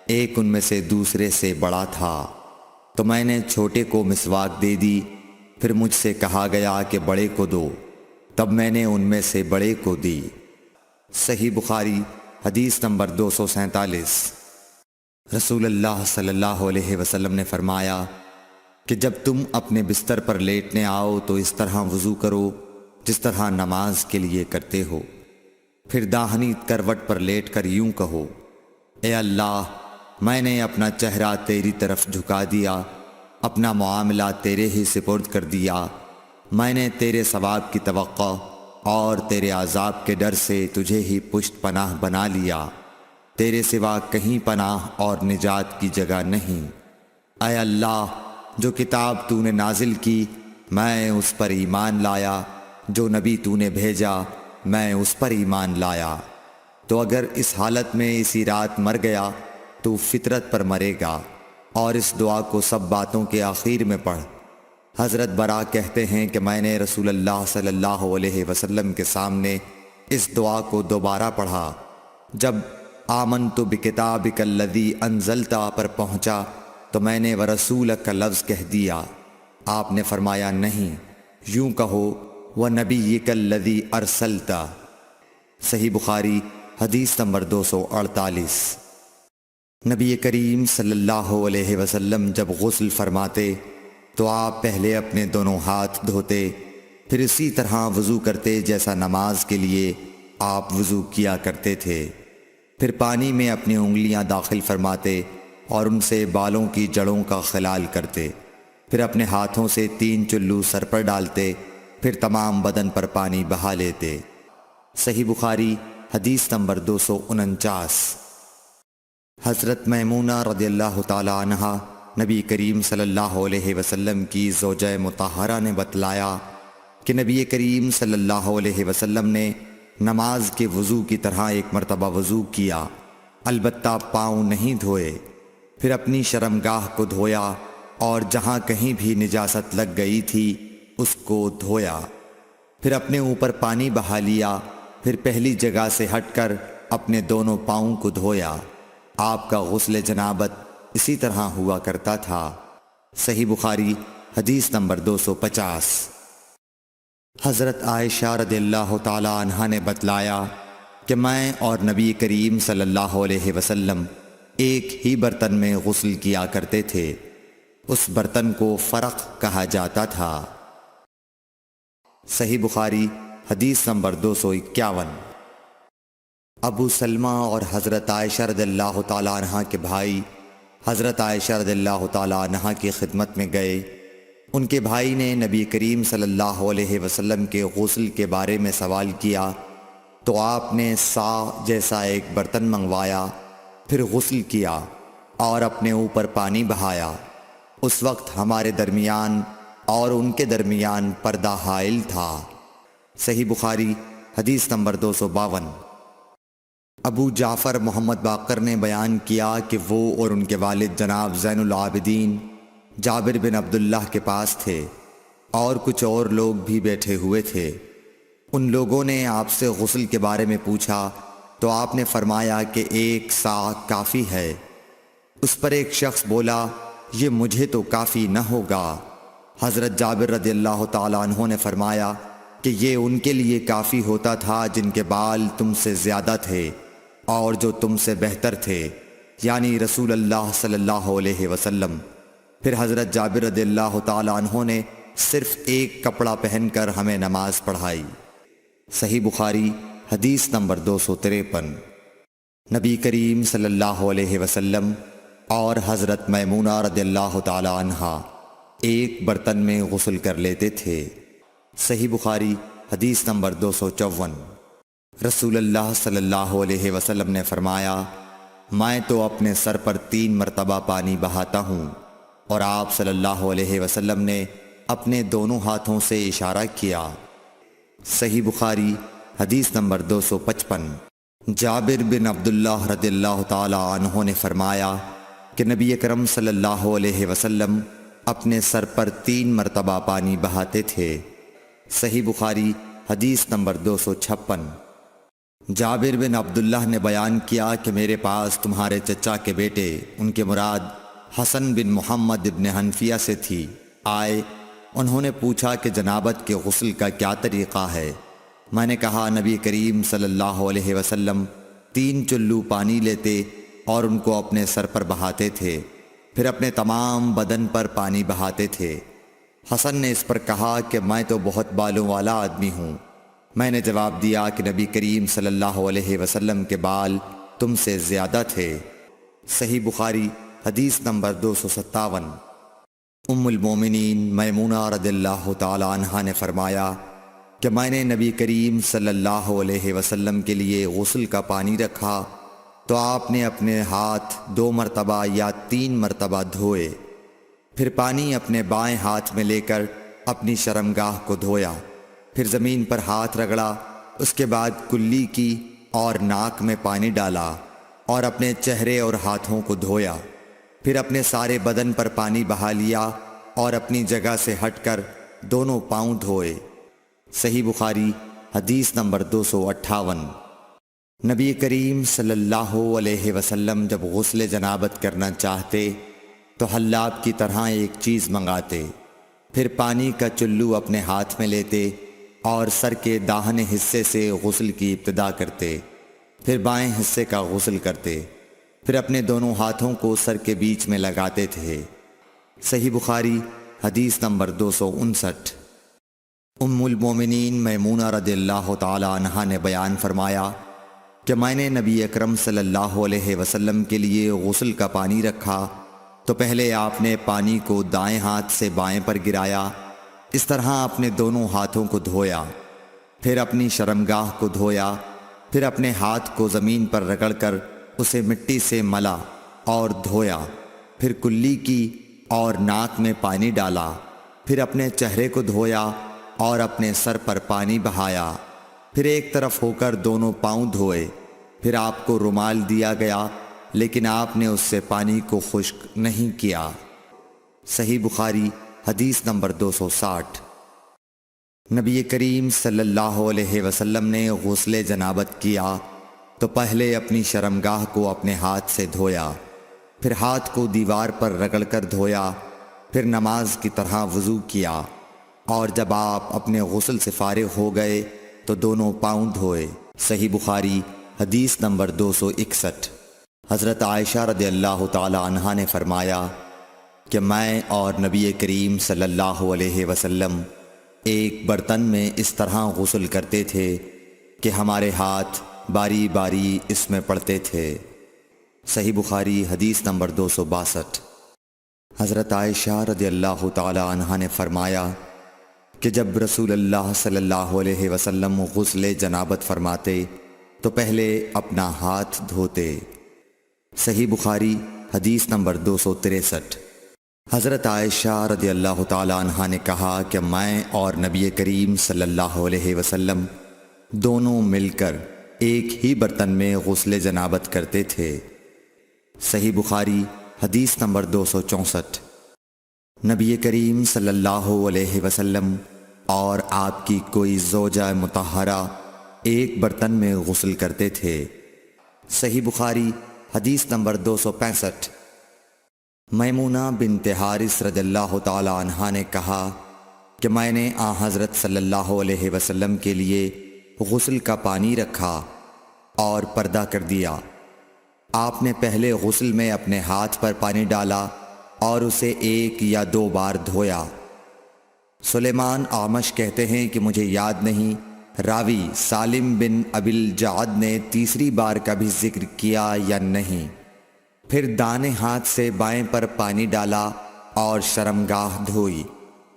ایک ان میں سے دوسرے سے بڑا تھا تو میں نے چھوٹے کو مسواک دے دی، پھر مجھ سے کہا گیا کہ بڑے کو دو، تب میں نے ان میں سے بڑے کو دی۔ صحیح بخاری حدیث نمبر 247۔ رسول اللہ صلی اللہ علیہ وسلم نے فرمایا کہ جب تم اپنے بستر پر لیٹنے آؤ تو اس طرح وضو کرو جس طرح نماز کے لیے کرتے ہو، پھر داہنی کروٹ پر لیٹ کر یوں کہو، اے اللہ میں نے اپنا چہرہ تیری طرف جھکا دیا، اپنا معاملہ تیرے ہی سپرد کر دیا، میں نے تیرے ثواب کی توقع اور تیرے عذاب کے ڈر سے تجھے ہی پشت پناہ بنا لیا، تیرے سوا کہیں پناہ اور نجات کی جگہ نہیں۔ اے اللہ جو کتاب تو نے نازل کی میں اس پر ایمان لایا، جو نبی تو نے بھیجا میں اس پر ایمان لایا، تو اگر اس حالت میں اسی رات مر گیا تو فطرت پر مرے گا، اور اس دعا کو سب باتوں کے آخر میں پڑھ۔ حضرت برا کہتے ہیں کہ میں نے رسول اللہ صلی اللہ علیہ وسلم کے سامنے اس دعا کو دوبارہ پڑھا، جب آمنت بکتابک الذی انزلت پر پہنچا تو میں نے ورسولک کا لفظ کہہ دیا۔ آپ نے فرمایا نہیں، یوں کہو ونبیک الذی ارسلت۔ صحیح بخاری حدیث نمبر 248۔ نبی کریم صلی اللہ علیہ وسلم جب غسل فرماتے تو آپ پہلے اپنے دونوں ہاتھ دھوتے، پھر اسی طرح وضو کرتے جیسا نماز کے لیے آپ وضو کیا کرتے تھے، پھر پانی میں اپنی انگلیاں داخل فرماتے اور ان سے بالوں کی جڑوں کا خلال کرتے، پھر اپنے ہاتھوں سے 3 چلو سر پر ڈالتے، پھر تمام بدن پر پانی بہا لیتے۔ صحیح بخاری حدیث نمبر 249۔ حضرت میمونہ رضی اللہ تعالی عنہا نبی کریم صلی اللہ علیہ وسلم کی زوجہ مطہرہ نے بتلایا کہ نبی کریم صلی اللہ علیہ وسلم نے نماز کے وضو کی طرح ایک مرتبہ وضو کیا، البتہ پاؤں نہیں دھوئے۔ پھر اپنی شرمگاہ کو دھویا اور جہاں کہیں بھی نجاست لگ گئی تھی اس کو دھویا، پھر اپنے اوپر پانی بہا لیا، پھر پہلی جگہ سے ہٹ کر اپنے دونوں پاؤں کو دھویا۔ آپ کا غسل جنابت اسی طرح ہوا کرتا تھا۔ صحیح بخاری حدیث نمبر 250۔ حضرت عائشہ رضی اللہ تعالی عنہا نے بتلایا کہ میں اور نبی کریم صلی اللہ علیہ وسلم ایک ہی برتن میں غسل کیا کرتے تھے، اس برتن کو فرق کہا جاتا تھا۔ صحیح بخاری حدیث نمبر 251۔ ابو سلمہ اور حضرت عائشہ رضی اللہ تعالی عنہا کے بھائی حضرت عائشہ رضی اللہ تعالی عنہا کی خدمت میں گئے۔ ان کے بھائی نے نبی کریم صلی اللہ علیہ وسلم کے غسل کے بارے میں سوال کیا تو آپ نے سا جیسا ایک برتن منگوایا، پھر غسل کیا اور اپنے اوپر پانی بہایا۔ اس وقت ہمارے درمیان اور ان کے درمیان پردہ حائل تھا۔ صحیح بخاری حدیث نمبر 252۔ ابو جعفر محمد باقر نے بیان کیا کہ وہ اور ان کے والد جناب زین العابدین جابر بن عبداللہ کے پاس تھے اور کچھ اور لوگ بھی بیٹھے ہوئے تھے۔ ان لوگوں نے آپ سے غسل کے بارے میں پوچھا تو آپ نے فرمایا کہ 1 سا کافی ہے۔ اس پر ایک شخص بولا، یہ مجھے تو کافی نہ ہوگا۔ حضرت جابر رضی اللہ تعالیٰ عنہ نے فرمایا کہ یہ ان کے لیے کافی ہوتا تھا جن کے بال تم سے زیادہ تھے اور جو تم سے بہتر تھے، یعنی رسول اللہ صلی اللہ علیہ وسلم۔ پھر حضرت جابر رضی اللہ تعالیٰ عنہ نے صرف ایک کپڑا پہن کر ہمیں نماز پڑھائی۔ صحیح بخاری حدیث نمبر 253۔ نبی کریم صلی اللہ علیہ وسلم اور حضرت میمونہ رضی اللہ تعالیٰ عنہا ایک برتن میں غسل کر لیتے تھے۔ صحیح بخاری حدیث نمبر 254۔ رسول اللہ صلی اللہ علیہ وسلم نے فرمایا، میں تو اپنے سر پر 3 مرتبہ پانی بہاتا ہوں، اور آپ صلی اللہ علیہ وسلم نے اپنے دونوں ہاتھوں سے اشارہ کیا۔ صحیح بخاری حدیث نمبر 255۔ جابر بن عبداللہ رضی اللہ تعالی عنہ نے فرمایا کہ نبی اکرم صلی اللہ علیہ وسلم اپنے سر پر 3 مرتبہ پانی بہاتے تھے۔ صحیح بخاری حدیث نمبر 256۔ جابر بن عبداللہ نے بیان کیا کہ میرے پاس تمہارے چچا کے بیٹے، ان کے مراد حسن بن محمد ابن حنفیہ سے تھی، آئے۔ انہوں نے پوچھا کہ جنابت کے غسل کا کیا طریقہ ہے؟ میں نے کہا، نبی کریم صلی اللہ علیہ وسلم 3 چلو پانی لیتے اور ان کو اپنے سر پر بہاتے تھے، پھر اپنے تمام بدن پر پانی بہاتے تھے۔ حسن نے اس پر کہا کہ میں تو بہت بالوں والا آدمی ہوں۔ میں نے جواب دیا کہ نبی کریم صلی اللہ علیہ وسلم کے بال تم سے زیادہ تھے۔ صحیح بخاری حدیث نمبر 257۔ ام المومنین میمونہ رضی اللہ تعالی عنہا نے فرمایا کہ میں نے نبی کریم صلی اللہ علیہ وسلم کے لیے غسل کا پانی رکھا تو آپ نے اپنے ہاتھ 2 مرتبہ یا 3 مرتبہ دھوئے، پھر پانی اپنے بائیں ہاتھ میں لے کر اپنی شرمگاہ کو دھویا، پھر زمین پر ہاتھ رگڑا، اس کے بعد کلی کی اور ناک میں پانی ڈالا اور اپنے چہرے اور ہاتھوں کو دھویا، پھر اپنے سارے بدن پر پانی بہا لیا اور اپنی جگہ سے ہٹ کر دونوں پاؤں دھوئے۔ صحیح بخاری حدیث نمبر 258۔ نبی کریم صلی اللہ علیہ وسلم جب غسل جنابت کرنا چاہتے تو حلاب کی طرح ایک چیز منگاتے، پھر پانی کا چلو اپنے ہاتھ میں لیتے اور سر کے داہنے حصے سے غسل کی ابتدا کرتے، پھر بائیں حصے کا غسل کرتے، پھر اپنے دونوں ہاتھوں کو سر کے بیچ میں لگاتے تھے۔ صحیح بخاری حدیث نمبر 259۔ ام المومنین میمونہ رضی اللہ تعالی عنہا نے بیان فرمایا کہ میں نے نبی اکرم صلی اللہ علیہ وسلم کے لیے غسل کا پانی رکھا تو پہلے آپ نے پانی کو دائیں ہاتھ سے بائیں پر گرایا، اس طرح اپنے دونوں ہاتھوں کو دھویا، پھر اپنی شرمگاہ کو دھویا، پھر اپنے ہاتھ کو زمین پر رگڑ کر اسے مٹی سے ملا اور دھویا، پھر کلی کی اور ناک میں پانی ڈالا، پھر اپنے چہرے کو دھویا اور اپنے سر پر پانی بہایا، پھر ایک طرف ہو کر دونوں پاؤں دھوئے، پھر آپ کو رومال دیا گیا لیکن آپ نے اس سے پانی کو خشک نہیں کیا۔ صحیح بخاری حدیث نمبر 260۔ نبی کریم صلی اللہ علیہ وسلم نے غسل جنابت کیا تو پہلے اپنی شرمگاہ کو اپنے ہاتھ سے دھویا، پھر ہاتھ کو دیوار پر رگڑ کر دھویا، پھر نماز کی طرح وضو کیا، اور جب آپ اپنے غسل سے فارغ ہو گئے تو دونوں پاؤں دھوئے۔ صحیح بخاری حدیث نمبر 261۔ حضرت عائشہ رضی اللہ تعالی عنہا نے فرمایا کہ میں اور نبی کریم صلی اللہ علیہ وسلم ایک برتن میں اس طرح غسل کرتے تھے کہ ہمارے ہاتھ باری باری اس میں پڑتے تھے۔ صحیح بخاری حدیث نمبر 262۔ حضرت عائشہ رضی اللہ تعالی عنہا نے فرمایا کہ جب رسول اللہ صلی اللہ علیہ وسلم غسل جنابت فرماتے تو پہلے اپنا ہاتھ دھوتے۔ صحیح بخاری حدیث نمبر 263۔ حضرت عائشہ رضی اللہ تعالی عنہا نے کہا کہ میں اور نبی کریم صلی اللہ علیہ وسلم دونوں مل کر ایک ہی برتن میں غسل جنابت کرتے تھے۔ صحیح بخاری حدیث نمبر 264۔ نبی کریم صلی اللہ علیہ وسلم اور آپ کی کوئی زوجہ مطہرہ ایک برتن میں غسل کرتے تھے۔ صحیح بخاری حدیث نمبر 265۔ میمونہ بنت حارث رضی اللہ تعالی عنہا نے کہا کہ میں نے حضرت صلی اللہ علیہ وسلم کے لیے غسل کا پانی رکھا اور پردہ کر دیا۔ آپ نے پہلے غسل میں اپنے ہاتھ پر پانی ڈالا اور اسے 1 یا 2 بار دھویا۔ سلیمان اعمش کہتے ہیں کہ مجھے یاد نہیں راوی سالم بن ابی الجعد نے تیسری بار کا بھی ذکر کیا یا نہیں۔ پھر دائیں ہاتھ سے بائیں پر پانی ڈالا اور شرمگاہ دھوئی،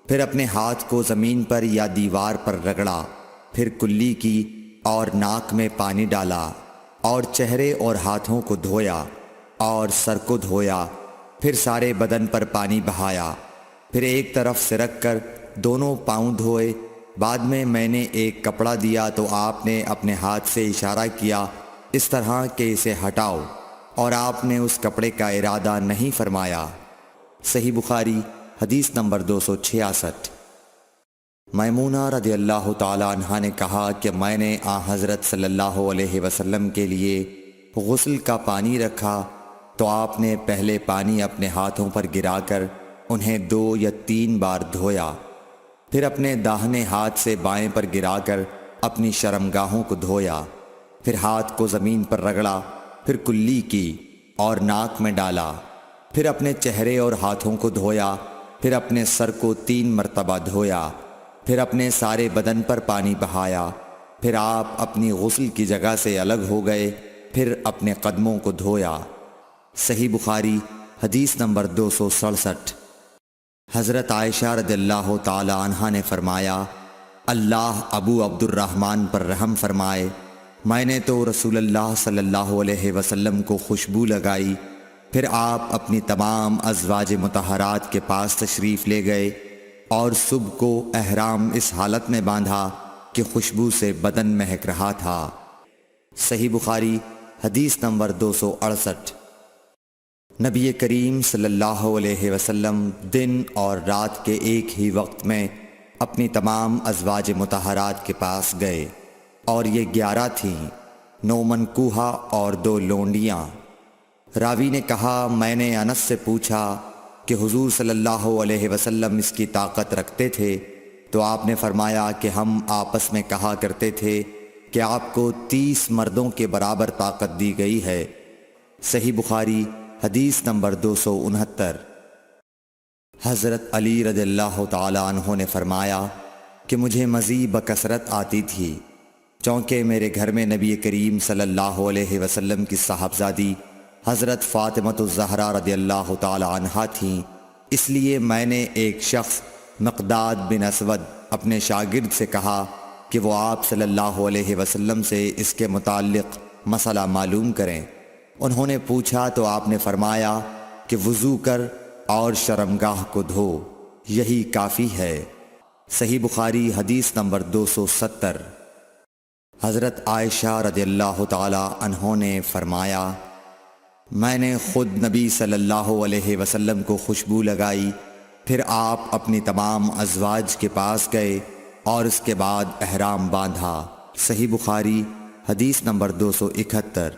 پھر اپنے ہاتھ کو زمین پر یا دیوار پر رگڑا، پھر کلی کی اور ناک میں پانی ڈالا اور چہرے اور ہاتھوں کو دھویا اور سر کو دھویا، پھر سارے بدن پر پانی بہایا، پھر ایک طرف سے رکھ کر دونوں پاؤں دھوئے۔ بعد میں نے ایک کپڑا دیا تو آپ نے اپنے ہاتھ سے اشارہ کیا اس طرح کہ اسے ہٹاؤ، اور آپ نے اس کپڑے کا ارادہ نہیں فرمایا۔ صحیح بخاری حدیث نمبر 266۔ میمونہ رضی اللہ تعالی عنہا نے کہا کہ میں نے حضرت صلی اللہ علیہ وسلم کے لیے غسل کا پانی رکھا تو آپ نے پہلے پانی اپنے ہاتھوں پر گرا کر انہیں 2 یا 3 بار دھویا، پھر اپنے داہنے ہاتھ سے بائیں پر گرا کر اپنی شرمگاہوں کو دھویا، پھر ہاتھ کو زمین پر رگڑا، پھر کلی کی اور ناک میں ڈالا، پھر اپنے چہرے اور ہاتھوں کو دھویا، پھر اپنے سر کو 3 مرتبہ دھویا، پھر اپنے سارے بدن پر پانی بہایا، پھر آپ اپنی غسل کی جگہ سے الگ ہو گئے، پھر اپنے قدموں کو دھویا۔ صحیح بخاری حدیث نمبر 267۔ حضرت عائشہ رضی اللہ تعالی عنہا نے فرمایا اللہ ابو عبد الرحمن پر رحم فرمائے، میں نے تو رسول اللہ صلی اللہ علیہ وسلم کو خوشبو لگائی، پھر آپ اپنی تمام ازواج مطہرات کے پاس تشریف لے گئے اور صبح کو احرام اس حالت میں باندھا کہ خوشبو سے بدن مہک رہا تھا۔ صحیح بخاری حدیث نمبر 268۔ نبی کریم صلی اللہ علیہ وسلم دن اور رات کے ایک ہی وقت میں اپنی تمام ازواج مطہرات کے پاس گئے، اور یہ 11 تھیں، 9 منکوحہ اور 2 لونڈیاں۔ راوی نے کہا میں نے انس سے پوچھا کہ حضور صلی اللہ علیہ وسلم اس کی طاقت رکھتے تھے تو آپ نے فرمایا کہ ہم آپس میں کہا کرتے تھے کہ آپ کو 30 مردوں کے برابر طاقت دی گئی ہے۔ صحیح بخاری حدیث نمبر 269۔ حضرت علی رضی اللہ تعالی عنہ نے فرمایا کہ مجھے مزی بکثرت آتی تھی، چونکہ میرے گھر میں نبی کریم صلی اللہ علیہ وسلم کی صاحبزادی حضرت فاطمۃ الزہرا رضی اللہ تعالی عنہا تھیں، اس لیے میں نے ایک شخص مقداد بن اسود اپنے شاگرد سے کہا کہ وہ آپ صلی اللہ علیہ وسلم سے اس کے متعلق مسئلہ معلوم کریں۔ انہوں نے پوچھا تو آپ نے فرمایا کہ وضو کر اور شرمگاہ کو دھو، یہی کافی ہے۔ صحیح بخاری حدیث نمبر 270۔ حضرت عائشہ رضی اللہ تعالی عنہ نے فرمایا میں نے خود نبی صلی اللہ علیہ وسلم کو خوشبو لگائی، پھر آپ اپنی تمام ازواج کے پاس گئے اور اس کے بعد احرام باندھا۔ صحیح بخاری حدیث نمبر 271۔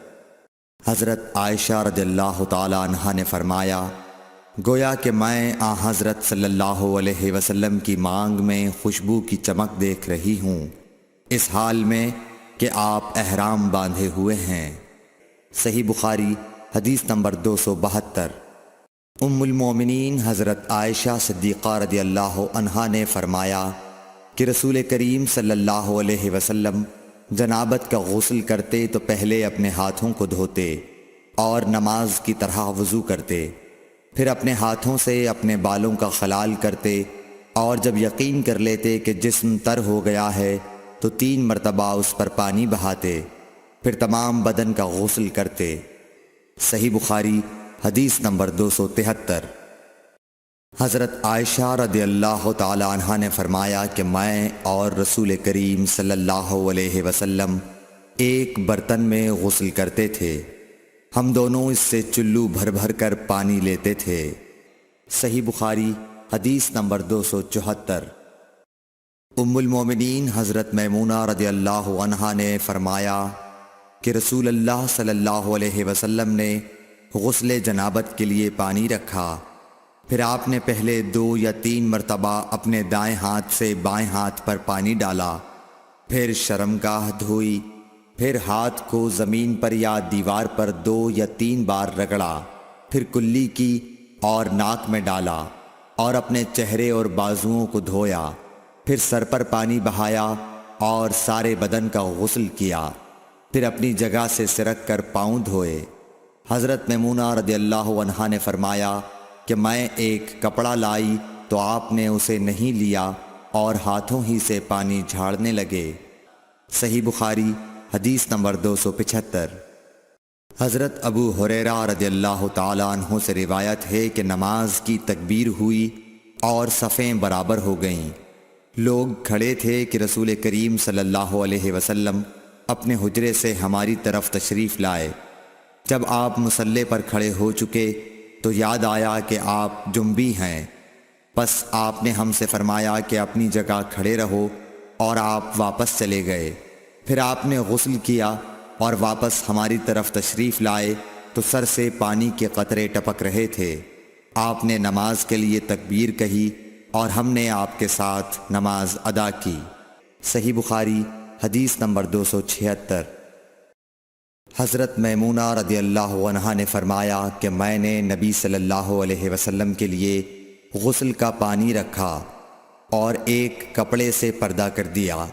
حضرت عائشہ رضی اللہ تعالی عنہا نے فرمایا، گویا کہ میں حضرت صلی اللہ علیہ وسلم کی مانگ میں خوشبو کی چمک دیکھ رہی ہوں، اس حال میں کہ آپ احرام باندھے ہوئے ہیں۔ صحیح بخاری حدیث نمبر 272۔ ام المومنین حضرت عائشہ صدیقہ رضی اللہ عنہا نے فرمایا کہ رسول کریم صلی اللہ علیہ وسلم جنابت کا غسل کرتے تو پہلے اپنے ہاتھوں کو دھوتے اور نماز کی طرح وضو کرتے، پھر اپنے ہاتھوں سے اپنے بالوں کا خلال کرتے، اور جب یقین کر لیتے کہ جسم تر ہو گیا ہے تو 3 مرتبہ اس پر پانی بہاتے، پھر تمام بدن کا غسل کرتے۔ صحیح بخاری حدیث نمبر 273۔ حضرت عائشہ رضی اللہ تعالی عنہا نے فرمایا کہ میں اور رسول کریم صلی اللہ علیہ وسلم ایک برتن میں غسل کرتے تھے، ہم دونوں اس سے چلو بھر بھر کر پانی لیتے تھے۔ صحیح بخاری حدیث نمبر 274۔ ام المومنین حضرت میمونہ رضی اللہ عنہا نے فرمایا کہ رسول اللہ صلی اللہ علیہ وسلم نے غسل جنابت کے لیے پانی رکھا، پھر آپ نے پہلے 2 یا 3 مرتبہ اپنے دائیں ہاتھ سے بائیں ہاتھ پر پانی ڈالا، پھر شرمگاہ دھوئی، پھر ہاتھ کو زمین پر یا دیوار پر 2 یا 3 بار رگڑا، پھر کلی کی اور ناک میں ڈالا اور اپنے چہرے اور بازوؤں کو دھویا، پھر سر پر پانی بہایا اور سارے بدن کا غسل کیا، پھر اپنی جگہ سے سرک کر پاؤں دھوئے۔ حضرت میمونہ رضی اللہ عنہا نے فرمایا کہ میں ایک کپڑا لائی تو آپ نے اسے نہیں لیا اور ہاتھوں ہی سے پانی جھاڑنے لگے۔ صحیح بخاری حدیث نمبر 275۔ حضرت ابو ہریرہ رضی اللہ تعالی عنہ سے روایت ہے کہ نماز کی تکبیر ہوئی اور صفیں برابر ہو گئیں، لوگ کھڑے تھے کہ رسول کریم صلی اللہ علیہ وسلم اپنے حجرے سے ہماری طرف تشریف لائے۔ جب آپ مصلی پر کھڑے ہو چکے تو یاد آیا کہ آپ جنبی ہیں، پس آپ نے ہم سے فرمایا کہ اپنی جگہ کھڑے رہو، اور آپ واپس چلے گئے۔ پھر آپ نے غسل کیا اور واپس ہماری طرف تشریف لائے تو سر سے پانی کے قطرے ٹپک رہے تھے۔ آپ نے نماز کے لیے تکبیر کہی اور ہم نے آپ کے ساتھ نماز ادا کی۔ صحیح بخاری حدیث نمبر 276۔ حضرت میمونہ رضی اللہ عنہا نے فرمایا کہ میں نے نبی صلی اللہ علیہ وسلم کے لیے غسل کا پانی رکھا اور ایک کپڑے سے پردہ کر دیا۔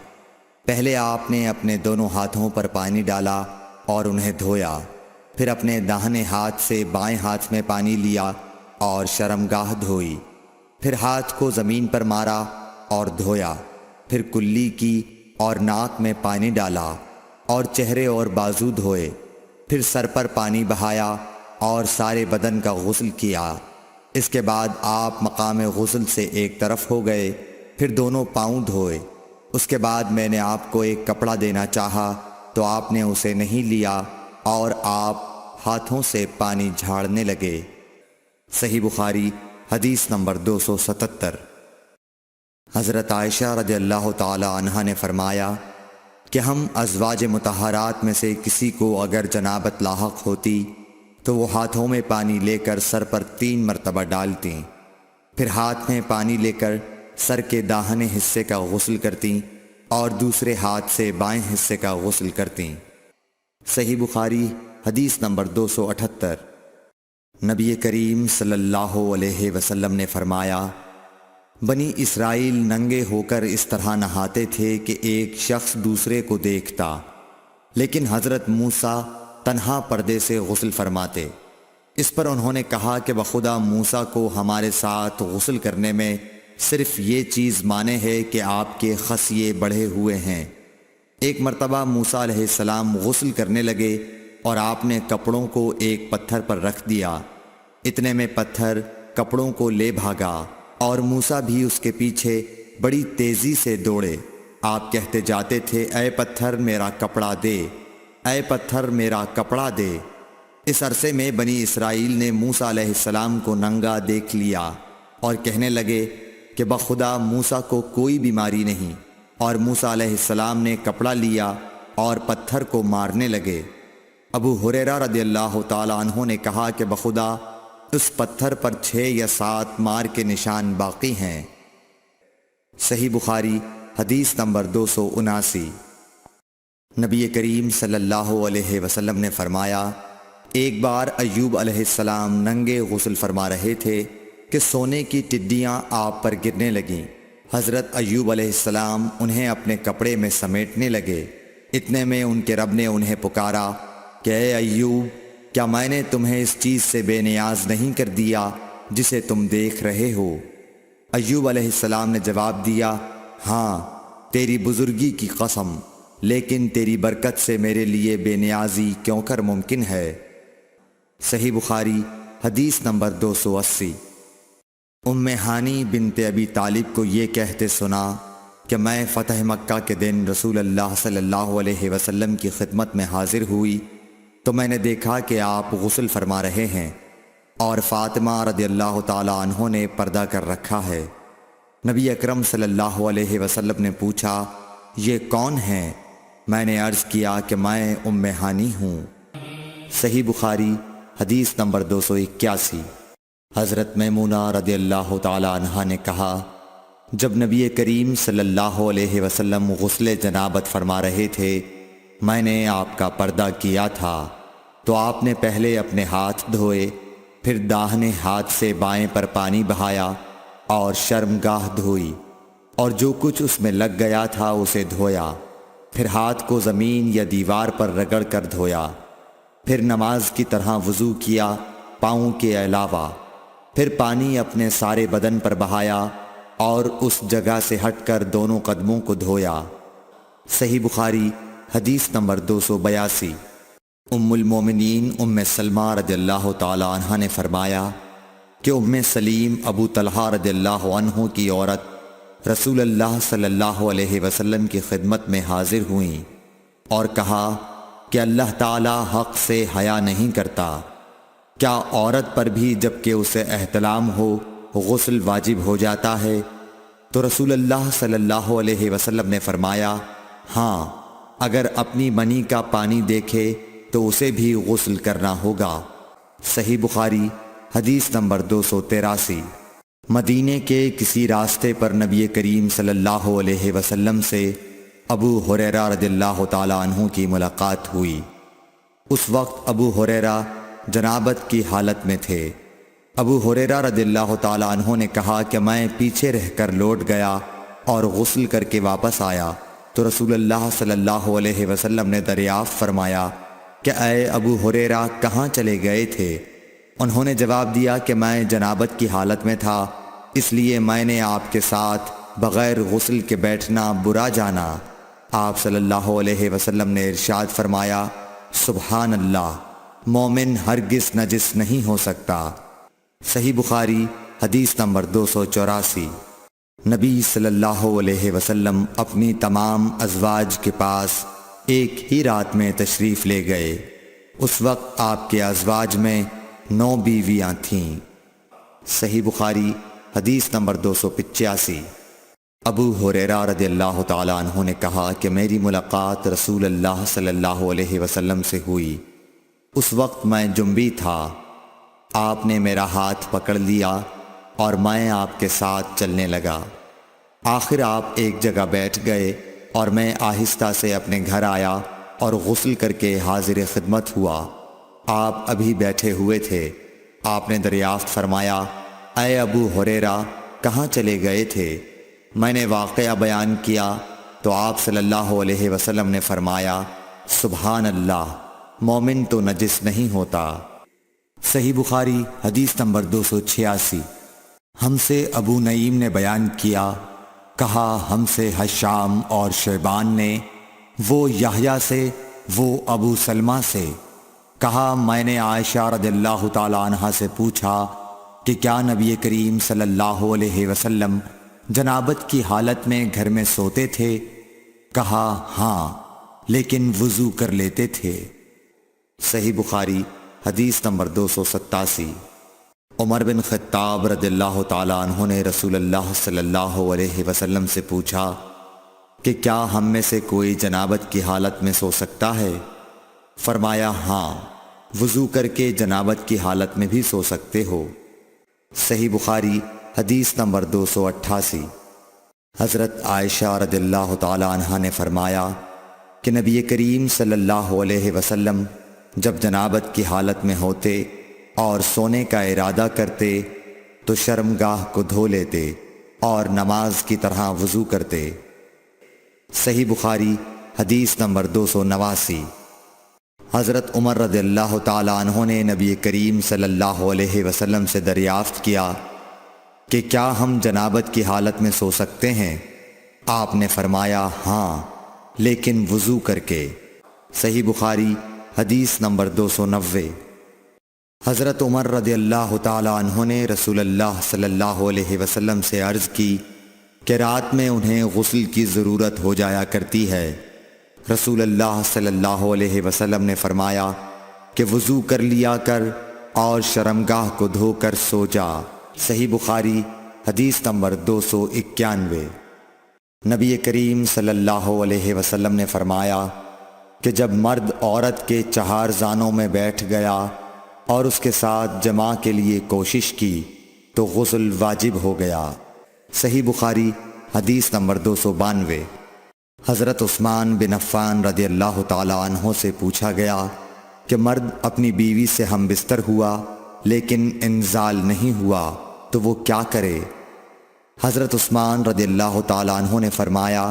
پہلے آپ نے اپنے دونوں ہاتھوں پر پانی ڈالا اور انہیں دھویا، پھر اپنے داہنے ہاتھ سے بائیں ہاتھ میں پانی لیا اور شرمگاہ دھوئی، پھر ہاتھ کو زمین پر مارا اور دھویا، پھر کلی کی اور ناک میں پانی ڈالا اور چہرے اور بازو دھوئے، پھر سر پر پانی بہایا اور سارے بدن کا غسل کیا۔ اس کے بعد آپ مقام غسل سے ایک طرف ہو گئے، پھر دونوں پاؤں دھوئے۔ اس کے بعد میں نے آپ کو ایک کپڑا دینا چاہا تو آپ نے اسے نہیں لیا اور آپ ہاتھوں سے پانی جھاڑنے لگے۔ صحیح بخاری حدیث نمبر 277۔ حضرت عائشہ رضی اللہ تعالی عنہا نے فرمایا کہ ہم ازواج مطہرات میں سے کسی کو اگر جنابت لاحق ہوتی تو وہ ہاتھوں میں پانی لے کر سر پر 3 مرتبہ ڈالتیں، پھر ہاتھ میں پانی لے کر سر کے داہنے حصے کا غسل کرتیں اور دوسرے ہاتھ سے بائیں حصے کا غسل کرتیں۔ صحیح بخاری حدیث نمبر 278۔ نبی کریم صلی اللہ علیہ وسلم نے فرمایا، بنی اسرائیل ننگے ہو کر اس طرح نہاتے تھے کہ ایک شخص دوسرے کو دیکھتا، لیکن حضرت موسیٰ تنہا پردے سے غسل فرماتے۔ اس پر انہوں نے کہا کہ بخدا موسیٰ کو ہمارے ساتھ غسل کرنے میں صرف یہ چیز مانے ہے کہ آپ کے خصیے بڑھے ہوئے ہیں۔ ایک مرتبہ موسیٰ علیہ السلام غسل کرنے لگے اور آپ نے کپڑوں کو ایک پتھر پر رکھ دیا، اتنے میں پتھر کپڑوں کو لے بھاگا اور موسیٰ بھی اس کے پیچھے بڑی تیزی سے دوڑے۔ آپ کہتے جاتے تھے، اے پتھر میرا کپڑا دے، اے پتھر میرا کپڑا دے۔ اس عرصے میں بنی اسرائیل نے موسیٰ علیہ السلام کو ننگا دیکھ لیا اور کہنے لگے کہ بخدا موسیٰ کو کوئی بیماری نہیں، اور موسیٰ علیہ السلام نے کپڑا لیا اور پتھر کو مارنے لگے۔ ابو ہریرہ رضی اللہ تعالیٰ عنہ نے کہا کہ بخدا اس پتھر پر 6 یا 7 مار کے نشان باقی ہیں۔ صحیح بخاری حدیث نمبر 279۔ نبی کریم صلی اللہ علیہ وسلم نے فرمایا، ایک بار ایوب علیہ السلام ننگے غسل فرما رہے تھے کہ سونے کی ٹڈیاں آپ پر گرنے لگیں۔ حضرت ایوب علیہ السلام انہیں اپنے کپڑے میں سمیٹنے لگے۔ اتنے میں ان کے رب نے انہیں پکارا کہ اے ایوب، کیا میں نے تمہیں اس چیز سے بے نیاز نہیں کر دیا جسے تم دیکھ رہے ہو؟ ایوب علیہ السلام نے جواب دیا، ہاں تیری بزرگی کی قسم، لیکن تیری برکت سے میرے لیے بے نیازی کیوں کر ممکن ہے۔ صحیح بخاری حدیث نمبر 280۔ ام ہانی بنت ابی طالب کو یہ کہتے سنا کہ میں فتح مکہ کے دن رسول اللہ صلی اللہ علیہ وسلم کی خدمت میں حاضر ہوئی تو میں نے دیکھا کہ آپ غسل فرما رہے ہیں اور فاطمہ رضی اللہ تعالی عنہ نے پردہ کر رکھا ہے۔ نبی اکرم صلی اللہ علیہ وسلم نے پوچھا، یہ کون ہیں؟ میں نے عرض کیا کہ میں ام ہانی ہوں۔ صحیح بخاری حدیث نمبر 281۔ حضرت میمونہ رضی اللہ تعالی عنہا نے کہا، جب نبی کریم صلی اللہ علیہ وسلم غسل جنابت فرما رہے تھے میں نے آپ کا پردہ کیا تھا تو آپ نے پہلے اپنے ہاتھ دھوئے، پھر داہنے ہاتھ سے بائیں پر پانی بہایا اور شرمگاہ دھوئی اور جو کچھ اس میں لگ گیا تھا اسے دھویا، پھر ہاتھ کو زمین یا دیوار پر رگڑ کر دھویا، پھر نماز کی طرح وضو کیا پاؤں کے علاوہ، پھر پانی اپنے سارے بدن پر بہایا اور اس جگہ سے ہٹ کر دونوں قدموں کو دھویا۔ صحیح بخاری حدیث نمبر 282۔ ام المومنین ام سلمہ رضی اللہ تعالی عنہ نے فرمایا کہ ام سلیم ابو طلحہ رضی اللہ عنہ کی عورت رسول اللہ صلی اللہ علیہ وسلم کی خدمت میں حاضر ہوئیں اور کہا کہ اللہ تعالی حق سے حیا نہیں کرتا، کیا عورت پر بھی جبکہ اسے احتلام ہو غسل واجب ہو جاتا ہے؟ تو رسول اللہ صلی اللہ علیہ وسلم نے فرمایا، ہاں اگر اپنی منی کا پانی دیکھے تو اسے بھی غسل کرنا ہوگا۔ صحیح بخاری حدیث نمبر 283۔ مدینے کے کسی راستے پر نبی کریم صلی اللہ علیہ وسلم سے ابو ہریرہ رضی اللہ تعالی عنہ کی ملاقات ہوئی۔ اس وقت ابو ہریرہ جنابت کی حالت میں تھے۔ ابو ہریرہ رضی اللہ تعالی عنہ نے کہا کہ میں پیچھے رہ کر لوٹ گیا اور غسل کر کے واپس آیا تو رسول اللہ صلی اللہ علیہ وسلم نے دریافت فرمایا کہ اے ابو ہریرہ کہاں چلے گئے تھے؟ انہوں نے جواب دیا کہ میں جنابت کی حالت میں تھا، اس لیے میں نے آپ کے ساتھ بغیر غسل کے بیٹھنا برا جانا۔ آپ صلی اللہ علیہ وسلم نے ارشاد فرمایا، سبحان اللہ، مومن ہرگز نجس نہیں ہو سکتا۔ صحیح بخاری حدیث نمبر 284۔ نبی صلی اللہ علیہ وسلم اپنی تمام ازواج کے پاس ایک ہی رات میں تشریف لے گئے۔ اس وقت آپ کے ازواج میں 9 بیویاں تھیں۔ صحیح بخاری حدیث نمبر 285۔ ابو ہریرہ رضی اللہ تعالی عنہ نے کہا کہ میری ملاقات رسول اللہ صلی اللہ علیہ وسلم سے ہوئی۔ اس وقت میں جنبی تھا، آپ نے میرا ہاتھ پکڑ لیا اور میں آپ کے ساتھ چلنے لگا۔ آخر آپ ایک جگہ بیٹھ گئے اور میں آہستہ سے اپنے گھر آیا اور غسل کر کے حاضر خدمت ہوا۔ آپ ابھی بیٹھے ہوئے تھے۔ آپ نے دریافت فرمایا، اے ابو ہریرہ کہاں چلے گئے تھے؟ میں نے واقعہ بیان کیا تو آپ صلی اللہ علیہ وسلم نے فرمایا، سبحان اللہ، مومن تو نجس نہیں ہوتا۔ صحیح بخاری حدیث نمبر 286۔ ہم سے ابو نعیم نے بیان کیا، کہا ہم سے حشام اور شیبان نے، وہ یحییٰ سے، وہ ابو سلمہ سے، کہا میں نے عائشہ رضی اللہ تعالی عنہا سے پوچھا کہ کیا نبی کریم صلی اللہ علیہ وسلم جنابت کی حالت میں گھر میں سوتے تھے؟ کہا ہاں، لیکن وضو کر لیتے تھے۔ صحیح بخاری حدیث نمبر 287۔ عمر بن خطاب رضی اللہ تعالیٰ عنہ نے رسول اللہ صلی اللہ علیہ وسلم سے پوچھا کہ کیا ہم میں سے کوئی جنابت کی حالت میں سو سکتا ہے؟ فرمایا ہاں، وضو کر کے جنابت کی حالت میں بھی سو سکتے ہو۔ صحیح بخاری حدیث نمبر 288۔ حضرت عائشہ رضی اللہ تعالیٰ عنہ نے فرمایا کہ نبی کریم صلی اللہ علیہ وسلم جب جنابت کی حالت میں ہوتے اور سونے کا ارادہ کرتے تو شرمگاہ کو دھو لیتے اور نماز کی طرح وضو کرتے۔ صحیح بخاری حدیث نمبر 289۔ حضرت عمر رضی اللہ تعالیٰ عنہ نے نبی کریم صلی اللہ علیہ وسلم سے دریافت کیا کہ کیا ہم جنابت کی حالت میں سو سکتے ہیں؟ آپ نے فرمایا ہاں، لیکن وضو کر کے۔ صحیح بخاری حدیث نمبر 290۔ حضرت عمر رضی اللہ تعالیٰ عنہ نے رسول اللہ صلی اللہ علیہ وسلم سے عرض کی کہ رات میں انہیں غسل کی ضرورت ہو جایا کرتی ہے۔ رسول اللہ صلی اللہ علیہ وسلم نے فرمایا کہ وضو کر لیا کر اور شرمگاہ کو دھو کر سو جا۔ صحیح بخاری حدیث نمبر 291۔ نبی کریم صلی اللہ علیہ وسلم نے فرمایا کہ جب مرد عورت کے چہار زانوں میں بیٹھ گیا اور اس کے ساتھ جماع کے لیے کوشش کی تو غسل واجب ہو گیا۔ صحیح بخاری حدیث نمبر 292۔ حضرت عثمان بن عفان رضی اللہ تعالیٰ عنہ سے پوچھا گیا کہ مرد اپنی بیوی سے ہم بستر ہوا لیکن انزال نہیں ہوا تو وہ کیا کرے؟ حضرت عثمان رضی اللہ تعالیٰ عنہ نے فرمایا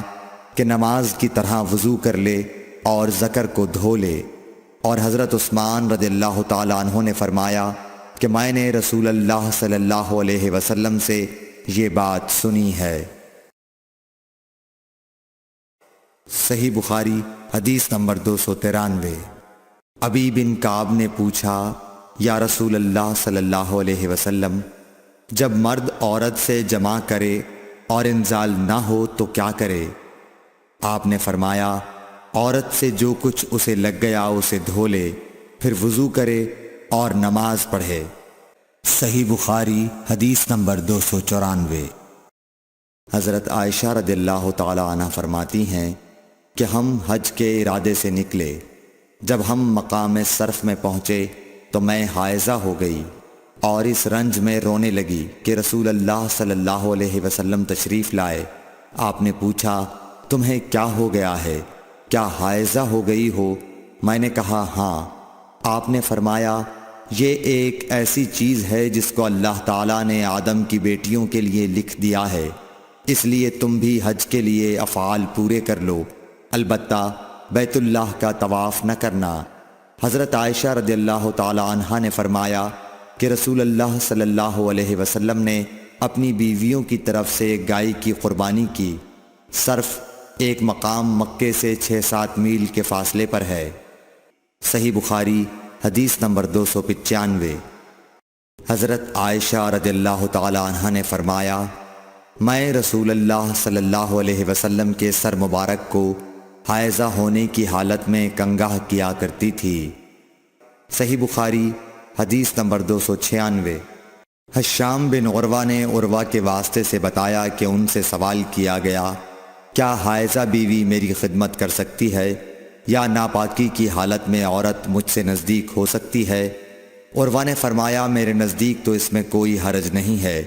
کہ نماز کی طرح وضو کر لے اور ذکر کو دھو لے۔ اور حضرت عثمان رضی اللہ تعالیٰ عنہ نے فرمایا کہ میں نے رسول اللہ صلی اللہ علیہ وسلم سے یہ بات سنی ہے۔ صحیح بخاری حدیث نمبر 293۔ ابی بن کعب نے پوچھا یا رسول اللہ صلی اللہ علیہ وسلم، جب مرد عورت سے جماع کرے اور انزال نہ ہو تو کیا کرے؟ آپ نے فرمایا عورت سے جو کچھ اسے لگ گیا اسے دھو لے، پھر وضو کرے اور نماز پڑھے۔ صحیح بخاری حدیث نمبر 294۔ حضرت عائشہ رضی اللہ تعالی عنہ فرماتی ہیں کہ ہم حج کے ارادے سے نکلے۔ جب ہم مقام صرف میں پہنچے تو میں حائضہ ہو گئی اور اس رنج میں رونے لگی کہ رسول اللہ صلی اللہ علیہ وسلم تشریف لائے۔ آپ نے پوچھا تمہیں کیا ہو گیا ہے؟ کیا حائضہ ہو گئی ہو؟ میں نے کہا ہاں۔ آپ نے فرمایا یہ ایک ایسی چیز ہے جس کو اللہ تعالیٰ نے آدم کی بیٹیوں کے لیے لکھ دیا ہے، اس لیے تم بھی حج کے لیے افعال پورے کر لو، البتہ بیت اللہ کا طواف نہ کرنا۔ حضرت عائشہ رضی اللہ تعالیٰ عنہا نے فرمایا کہ رسول اللہ صلی اللہ علیہ وسلم نے اپنی بیویوں کی طرف سے گائے کی قربانی کی۔ صرف ایک مقام مکے سے 6-7 میل کے فاصلے پر ہے۔ صحیح بخاری حدیث نمبر 295۔ حضرت عائشہ رضی اللہ تعالی عنہا نے فرمایا میں رسول اللہ صلی اللہ علیہ وسلم کے سر مبارک کو حائضہ ہونے کی حالت میں کنگھا کیا کرتی تھی۔ صحیح بخاری حدیث نمبر 296۔ حشام بن عروہ نے عروہ کے واسطے سے بتایا کہ ان سے سوال کیا گیا کیا حائضہ بیوی میری خدمت کر سکتی ہے یا ناپاکی کی حالت میں عورت مجھ سے نزدیک ہو سکتی ہے؟ عروہ نے فرمایا میرے نزدیک تو اس میں کوئی حرج نہیں ہے،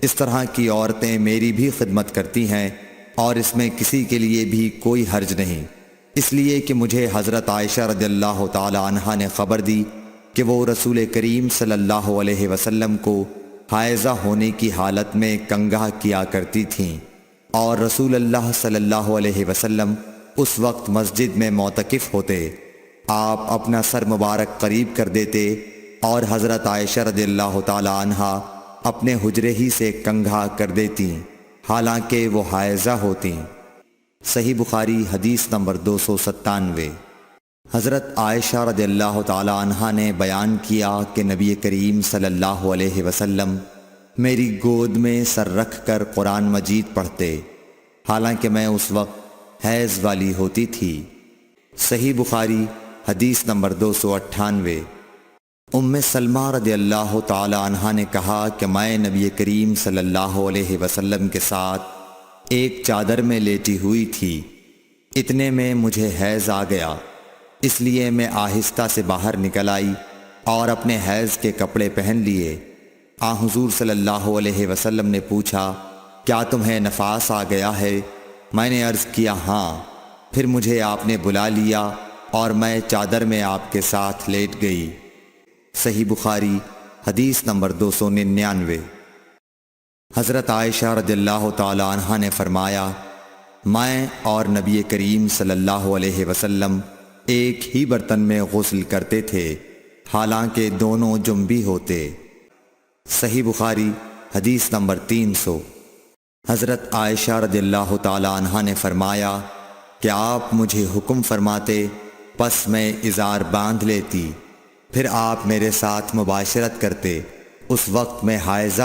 اس طرح کی عورتیں میری بھی خدمت کرتی ہیں اور اس میں کسی کے لیے بھی کوئی حرج نہیں، اس لیے کہ مجھے حضرت عائشہ رضی اللہ تعالی عنہا نے خبر دی کہ وہ رسول کریم صلی اللہ علیہ وسلم کو حائضہ ہونے کی حالت میں کنگھا کیا کرتی تھیں، اور رسول اللہ صلی اللہ علیہ وسلم اس وقت مسجد میں معتکف ہوتے۔ آپ اپنا سر مبارک قریب کر دیتے اور حضرت عائشہ رضی اللہ تعالی عنہا اپنے حجرے ہی سے کنگھا کر دیتی حالانکہ وہ حائضہ ہوتی۔ صحیح بخاری حدیث نمبر 297۔ حضرت عائشہ رضی اللہ تعالی عنہا نے بیان کیا کہ نبی کریم صلی اللہ علیہ وسلم میری گود میں سر رکھ کر قرآن مجید پڑھتے حالانکہ میں اس وقت حیض والی ہوتی تھی۔ صحیح بخاری حدیث نمبر 298۔ ام سلمہ رضی اللہ تعالی عنہا نے کہا کہ میں نبی کریم صلی اللہ علیہ وسلم کے ساتھ ایک چادر میں لیٹی ہوئی تھی، اتنے میں مجھے حیض آ گیا، اس لیے میں آہستہ سے باہر نکل آئی اور اپنے حیض کے کپڑے پہن لیے۔ حضور صلی اللہ علیہ وسلم نے پوچھا، کیا تمہیں نفاس آ گیا ہے؟ میں نے عرض کیا ہاں۔ پھر مجھے آپ نے بلا لیا اور میں چادر میں آپ کے ساتھ لیٹ گئی۔ صحیح بخاری حدیث نمبر 299۔ حضرت عائشہ رضی اللہ تعالی عنہا نے فرمایا، میں اور نبی کریم صلی اللہ علیہ وسلم ایک ہی برتن میں غسل کرتے تھے، حالانکہ دونوں جنبی ہوتے۔ صحیح بخاری حدیث نمبر 300۔ حضرت عائشہ رضی اللہ تعالی عنہا نے فرمایا کہ آپ مجھے حکم فرماتے، پس میں ازار باندھ لیتی، پھر آپ میرے ساتھ مباشرت کرتے، اس وقت میں حائضہ